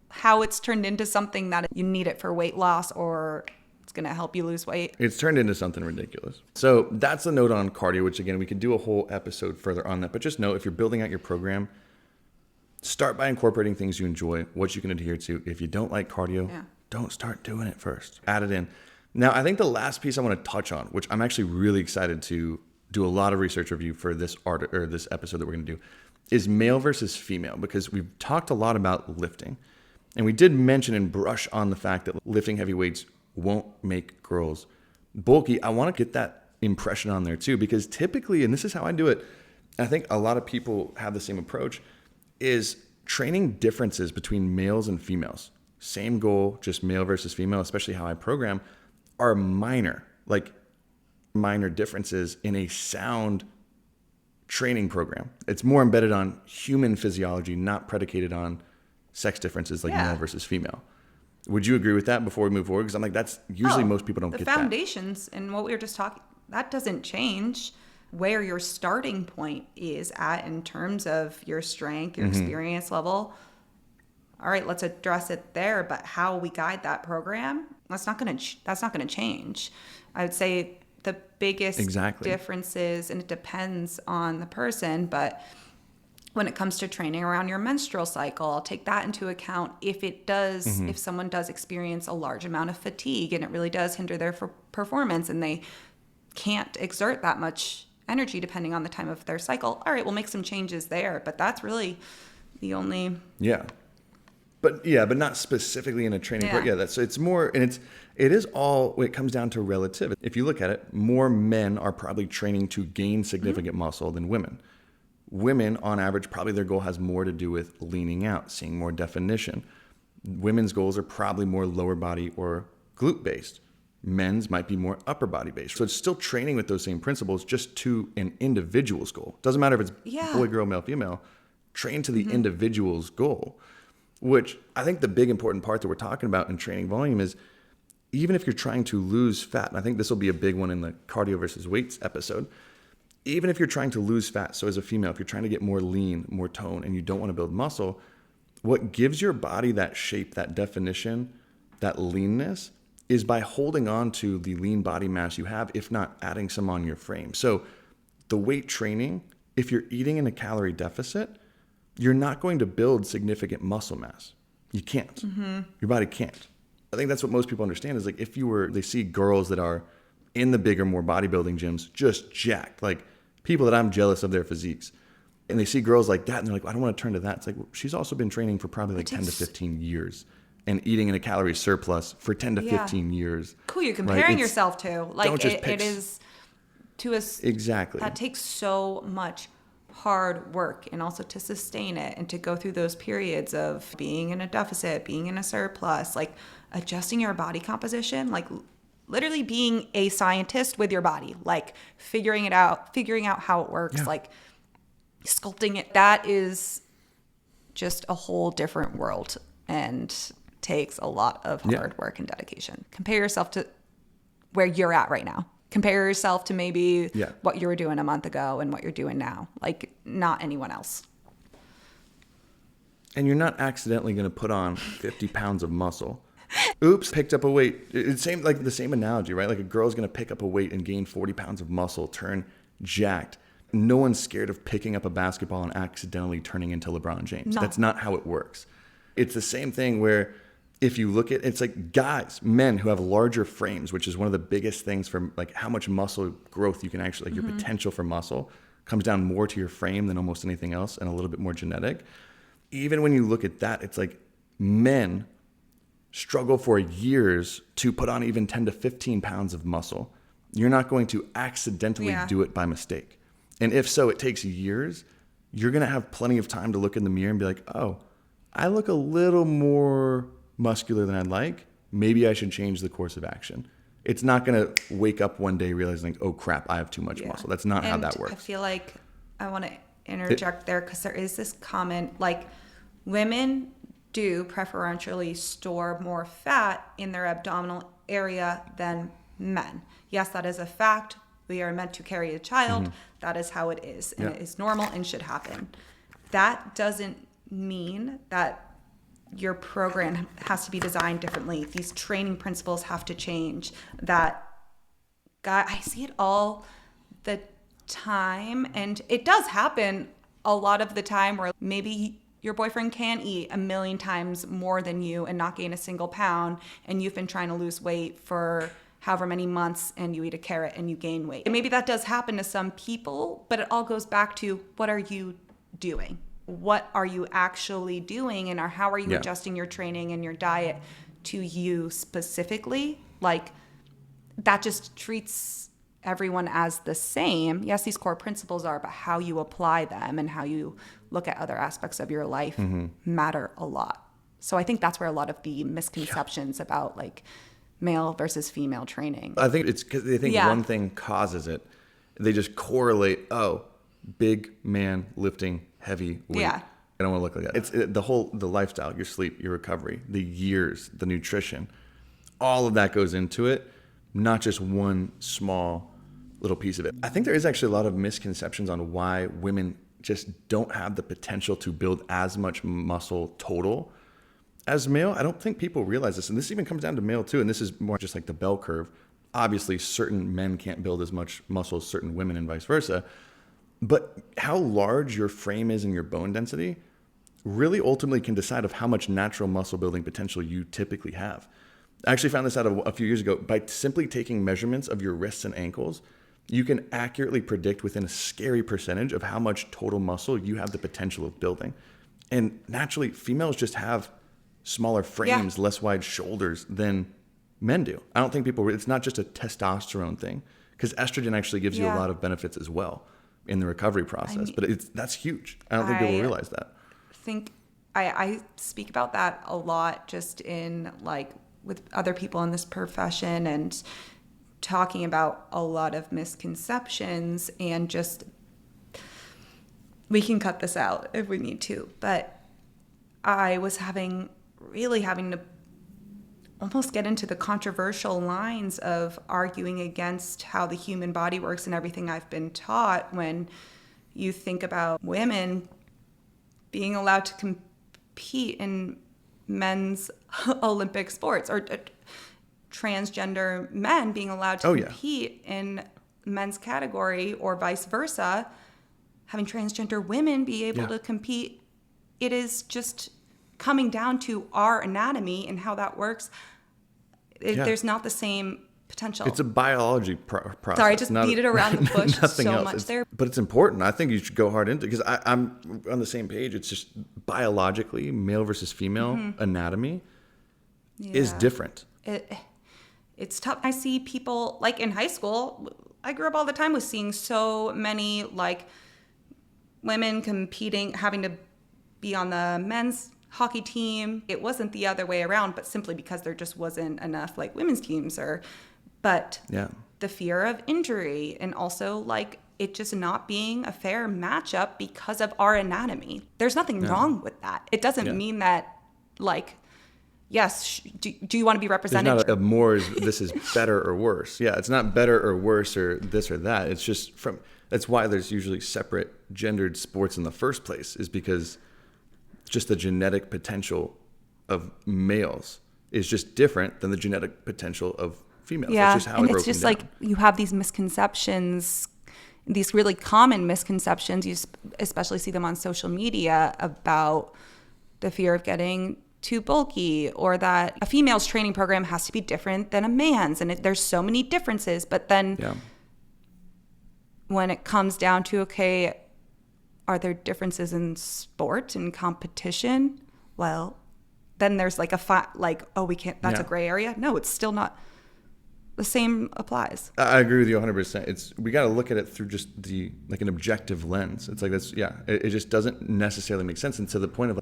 how it's turned into something that you need it for weight loss, or it's going to help you lose weight. It's turned into something ridiculous. So that's the note on cardio, which again, we could do a whole episode further on that. But just know, if you're building out your program, start by incorporating things you enjoy, what you can adhere to. If you don't like cardio, don't start doing it first. Add it in. Now, I think the last piece I want to touch on, which I'm actually really excited to do a lot of research review for this this episode that we're going to do, is male versus female, because we've talked a lot about lifting. And we did mention and brush on the fact that lifting heavy weights won't make girls bulky. I want to get that impression on there too, because typically, and this is how I do it, I think a lot of people have the same approach, is training differences between males and females. Same goal, just male versus female, especially how I program, are minor differences in a sound training program. It's more embedded on human physiology, not predicated on sex differences like male versus female. Would you agree with that before we move forward? Because I'm like, that's usually most people don't get that. The foundations and what we were just talking, that doesn't change where your starting point is at in terms of your strength, your experience level. All right, let's address it there, but how we guide that program, that's not going to change. I would say the biggest differences, and it depends on the person, but when it comes to training around your menstrual cycle, I'll take that into account. If it does, if someone does experience a large amount of fatigue and it really does hinder their performance and they can't exert that much energy depending on the time of their cycle, all right, we'll make some changes there. But that's really the only... But not specifically in a training program. So it's more, and it is all, it comes down to relative. If you look at it, more men are probably training to gain significant muscle than women. Women, on average, probably their goal has more to do with leaning out, seeing more definition. Women's goals are probably more lower body or glute based. Men's might be more upper body based. So it's still training with those same principles, just to an individual's goal. Doesn't matter if it's boy, girl, male, female. Train to the individual's goal. Which I think the big important part that we're talking about in training volume is, even if you're trying to lose fat, and I think this will be a big one in the cardio versus weights episode, even if you're trying to lose fat, so as a female, if you're trying to get more lean, more tone, and you don't want to build muscle, what gives your body that shape, that definition, that leanness is by holding on to the lean body mass you have, if not adding some on your frame. So the weight training, if you're eating in a calorie deficit, you're not going to build significant muscle mass. You can't. Your body can't. I think that's what most people understand is like if they see girls that are in the bigger, more bodybuilding gyms, just jacked, like people that I'm jealous of their physiques. And they see girls like that and they're like, I don't want to turn to that. It's like, well, she's also been training for probably like 10 to 15 years and eating in a calorie surplus for 10 to 15 years. Cool, you're comparing yourself to. Like it is to us. Exactly. That takes so much hard work and also to sustain it and to go through those periods of being in a deficit, being in a surplus, like adjusting your body composition, like literally being a scientist with your body, like figuring out how it works, like sculpting it. That is just a whole different world and takes a lot of hard work and dedication. Compare yourself to where you're at right now. Compare yourself to maybe what you were doing a month ago and what you're doing now. Like not anyone else. And you're not accidentally going to put on 50 pounds of muscle. Oops, picked up a weight. It's the same analogy, right? Like a girl's going to pick up a weight and gain 40 pounds of muscle, turn jacked. No one's scared of picking up a basketball and accidentally turning into LeBron James. No. That's not how it works. It's the same thing where if you look at, it's like guys, men who have larger frames, which is one of the biggest things for like how much muscle growth you can actually, like your potential for muscle comes down more to your frame than almost anything else and a little bit more genetic. Even when you look at that, it's like men struggle for years to put on even 10 to 15 pounds of muscle. You're not going to accidentally do it by mistake. And if so, it takes years. You're going to have plenty of time to look in the mirror and be like, oh, I look a little more muscular than I'd like. Maybe I should change the course of action. It's not going to wake up one day realizing, oh crap, I have too much muscle. That's not how that works. I feel like I want to interject there because there is this comment, like women do preferentially store more fat in their abdominal area than men. Yes, that is a fact. We are meant to carry a child. That is how it is. And it is normal and should happen. That doesn't mean that your program has to be designed differently. These training principles have to change. I see it all the time. And it does happen a lot of the time where maybe your boyfriend can eat 1,000,000 times more than you and not gain a single pound. And you've been trying to lose weight for however many months and you eat a carrot and you gain weight. And maybe that does happen to some people, but it all goes back to what are you doing? What are you actually doing and how are you adjusting your training and your diet to you specifically? Like that just treats everyone as the same. Yes, these core principles are, but how you apply them and how you look at other aspects of your life matter a lot. So I think that's where a lot of the misconceptions about like male versus female training. I think it's because they think one thing causes it. They just correlate, big man lifting heavy weight. Yeah. I don't want to look like that. It's the lifestyle, your sleep, your recovery, the years, the nutrition, all of that goes into it, not just one small little piece of it. I think there is actually a lot of misconceptions on why women just don't have the potential to build as much muscle total as male. I don't think people realize this. And this even comes down to male too. And this is more just like the bell curve. Obviously, certain men can't build as much muscle as certain women and vice versa. But how large your frame is and your bone density really ultimately can decide of how much natural muscle building potential you typically have. I actually found this out a few years ago. By simply taking measurements of your wrists and ankles, you can accurately predict within a scary percentage of how much total muscle you have the potential of building. And naturally, females just have smaller frames, less wide shoulders than men do. I don't think it's not just a testosterone thing, because estrogen actually gives you a lot of benefits as well in the recovery process. But that's huge. I don't think people realize that. I speak about that a lot just in like with other people in this profession and talking about a lot of misconceptions and just we can cut this out if we need to. But I was having to almost get into the controversial lines of arguing against how the human body works and everything I've been taught when you think about women being allowed to compete in men's Olympic sports, or transgender men being allowed to compete in men's category, or vice versa, having transgender women be able to compete. It is just coming down to our anatomy and how that works. There's not the same potential. It's a biology process. Sorry, I just beat it around the bush so much there. But it's important. I think you should go hard into it, because I'm on the same page. It's just biologically, male versus female anatomy is different. It's tough. I see people, like in high school, I grew up all the time with seeing so many like women competing, having to be on the men's hockey team. It wasn't the other way around, but simply because there just wasn't enough like women's teams, but the fear of injury, and also like it just not being a fair matchup because of our anatomy. There's nothing wrong with that. It doesn't mean that like, yes, do you want to be represented? There's not a more, this is better or worse. Yeah, it's not better or worse or this or that. It's just that's why there's usually separate gendered sports in the first place, is because just the genetic potential of males is just different than the genetic potential of females. Yeah, that's just how and it's just down. Like you have these misconceptions, these really common misconceptions. You especially see them on social media about the fear of getting too bulky, or that a female's training program has to be different than a man's, and there's so many differences. But then when it comes down to, okay, are there differences in sport and competition? Well, then there's like we can't, that's a gray area. No, it's still not. The same applies. I agree with you 100%. We got to look at it through just an objective lens. It's like that's it just doesn't necessarily make sense. And to the point of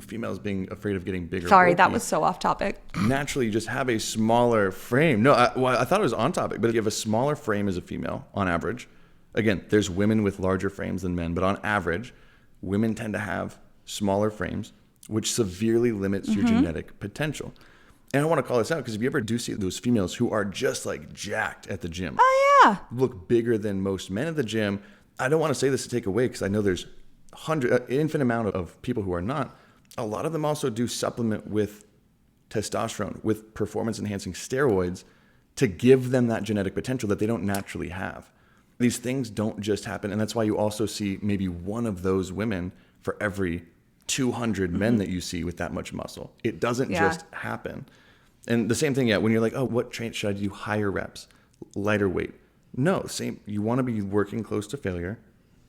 females being afraid of getting bigger. Sorry, that was so off topic. Naturally, you just have a smaller frame. No, I thought it was on topic, but if you have a smaller frame as a female on average, again, there's women with larger frames than men, but on average, women tend to have smaller frames, which severely limits your genetic potential. And I want to call this out because if you ever do see those females who are just like jacked at the gym, look bigger than most men at the gym. I don't want to say this to take away, because I know there's infinite amount of people who are not. A lot of them also do supplement with testosterone, with performance enhancing steroids, to give them that genetic potential that they don't naturally have. These things don't just happen. And that's why you also see maybe one of those women for every 200 men that you see with that much muscle. It doesn't just happen. And the same thing, when you're like, oh, what train should I do? Higher reps, lighter weight? No, same. You want to be working close to failure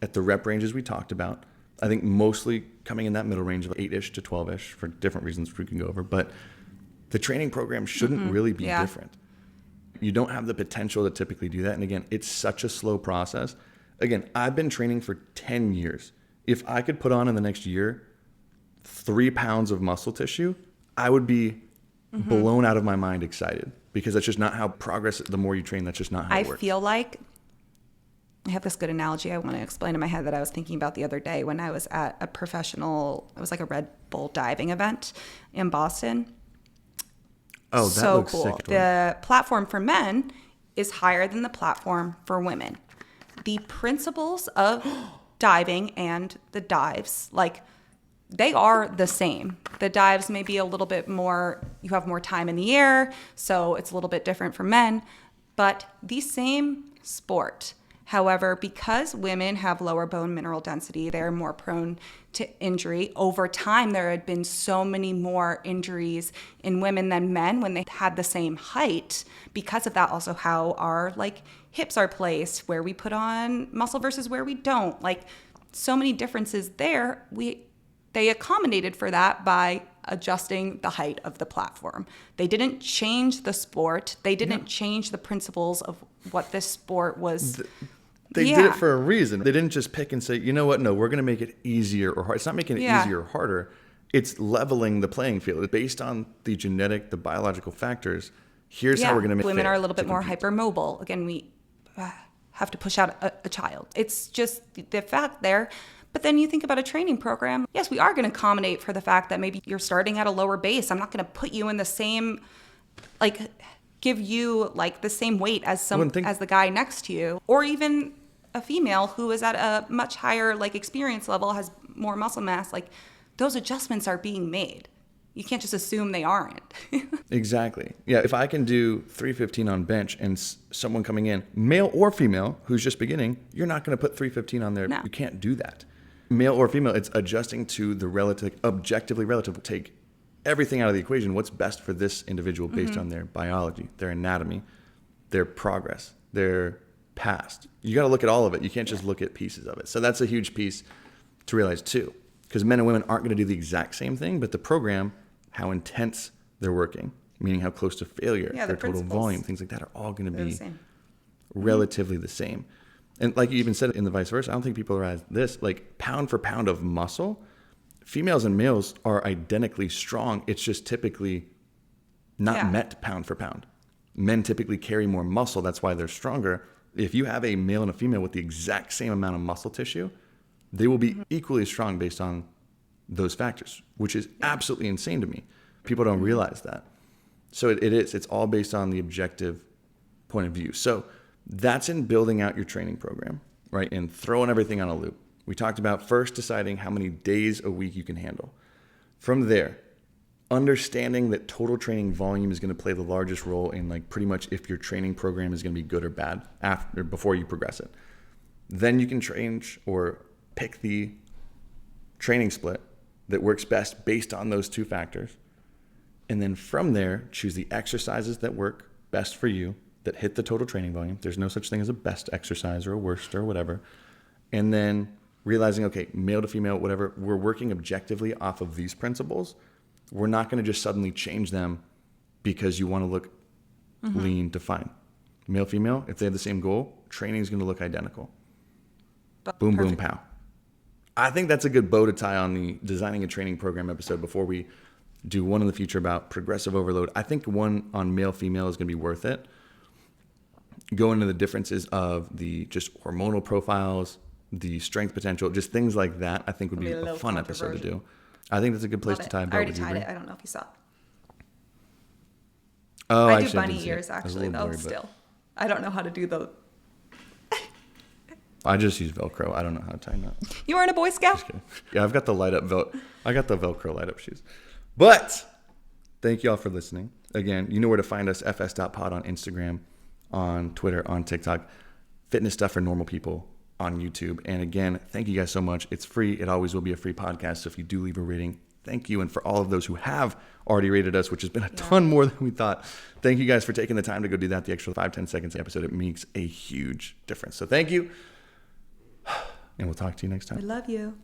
at the rep ranges we talked about. I think mostly coming in that middle range of 8-ish to 12-ish for different reasons we can go over. But the training program shouldn't really be different. You don't have the potential to typically do that. And again, it's such a slow process. Again, I've been training for 10 years. If I could put on in the next year 3 pounds of muscle tissue, I would be blown out of my mind excited, because that's just not how the more you train, that's just not how it works. I feel like I have this good analogy I want to explain in my head that I was thinking about the other day when I was at it was like a Red Bull diving event in Boston. Oh, that so looks cool. sick. The platform for men is higher than the platform for women. The principles of diving and the dives, they are the same. The dives may be a little bit more, you have more time in the air, so it's a little bit different for men, but the same sport. However, because women have lower bone mineral density, they're more prone to injury. Over time, there had been so many more injuries in women than men when they had the same height. Because of that, also how our hips are placed, where we put on muscle versus where we don't. So many differences there. They accommodated for that by adjusting the height of the platform. They didn't change the sport. They didn't change the principles of what this sport was. They did it for a reason. They didn't just pick and say, you know what? No, we're going to make it easier or harder. It's not making it easier or harder. It's leveling the playing field. Based on the biological factors, here's how we're going to make it. Women are a little bit more hypermobile. Again, we have to push out a child. It's just the fact there. But then you think about a training program. Yes, we are going to accommodate for the fact that maybe you're starting at a lower base. I'm not going to put you in the same, like, give you like the same weight as as the guy next to you, or even a female who is at a much higher like experience level, has more muscle mass. Like, those adjustments are being made. You can't just assume they aren't. Exactly. Yeah. If I can do 315 on bench and someone coming in, male or female, who's just beginning, you're not going to put 315 on there. No. You can't do that. Male or female, it's adjusting to the relative, objectively relative. Take everything out of the equation. What's best for this individual based on their biology, their anatomy, their progress, their past. You got to look at all of it. You can't just look at pieces of it. So that's a huge piece to realize too, because men and women aren't going to do the exact same thing, but the program, how intense they're working, meaning how close to failure, their total volume, things like that are all going to be relatively the same. And like you even said in the vice versa, I don't think people realize this, like pound for pound of muscle, females and males are identically strong. It's just typically not met pound for pound. Men typically carry more muscle. That's why they're stronger. If you have a male and a female with the exact same amount of muscle tissue, they will be equally strong based on those factors, which is absolutely insane to me. People don't realize that. So it's all based on the objective point of view. So that's in building out your training program, right? And throwing everything on a loop. We talked about first deciding how many days a week you can handle. From there, understanding that total training volume is going to play the largest role in like pretty much if your training program is going to be good or bad before you progress it. Then you can change or pick the training split that works best based on those two factors. And then from there, choose the exercises that work best for you, that hit the total training volume. There's no such thing as a best exercise or a worst or whatever. And then realizing, okay, male to female, whatever, we're working objectively off of these principles. We're not going to just suddenly change them because you want to look lean, defined. Male, female, if they have the same goal, training is going to look identical. Boom, boom, pow. I think that's a good bow to tie on the designing a training program episode before we do one in the future about progressive overload. I think one on male, female is going to be worth it. Go into the differences of the just hormonal profiles, the strength potential, just things like that. I think would be a fun episode to do. I think that's a good place to tie. I already tied it. I don't know if you saw. Oh, I do bunny ears actually though. Still, I don't know how to do those. I just use Velcro. I don't know how to tie that. You weren't a Boy Scout? Yeah, I've got the light up I got the Velcro light up shoes. But thank you all for listening. Again, you know where to find us, fs.pod on Instagram, on Twitter, on TikTok, fitness stuff for normal people on YouTube. And again, thank you guys so much. It's free. It always will be a free podcast. So if you do leave a rating, thank you. And for all of those who have already rated us, which has been a ton more than we thought, thank you guys for taking the time to go do that. The extra 5-10 seconds episode, it makes a huge difference. So thank you. And we'll talk to you next time. We love you.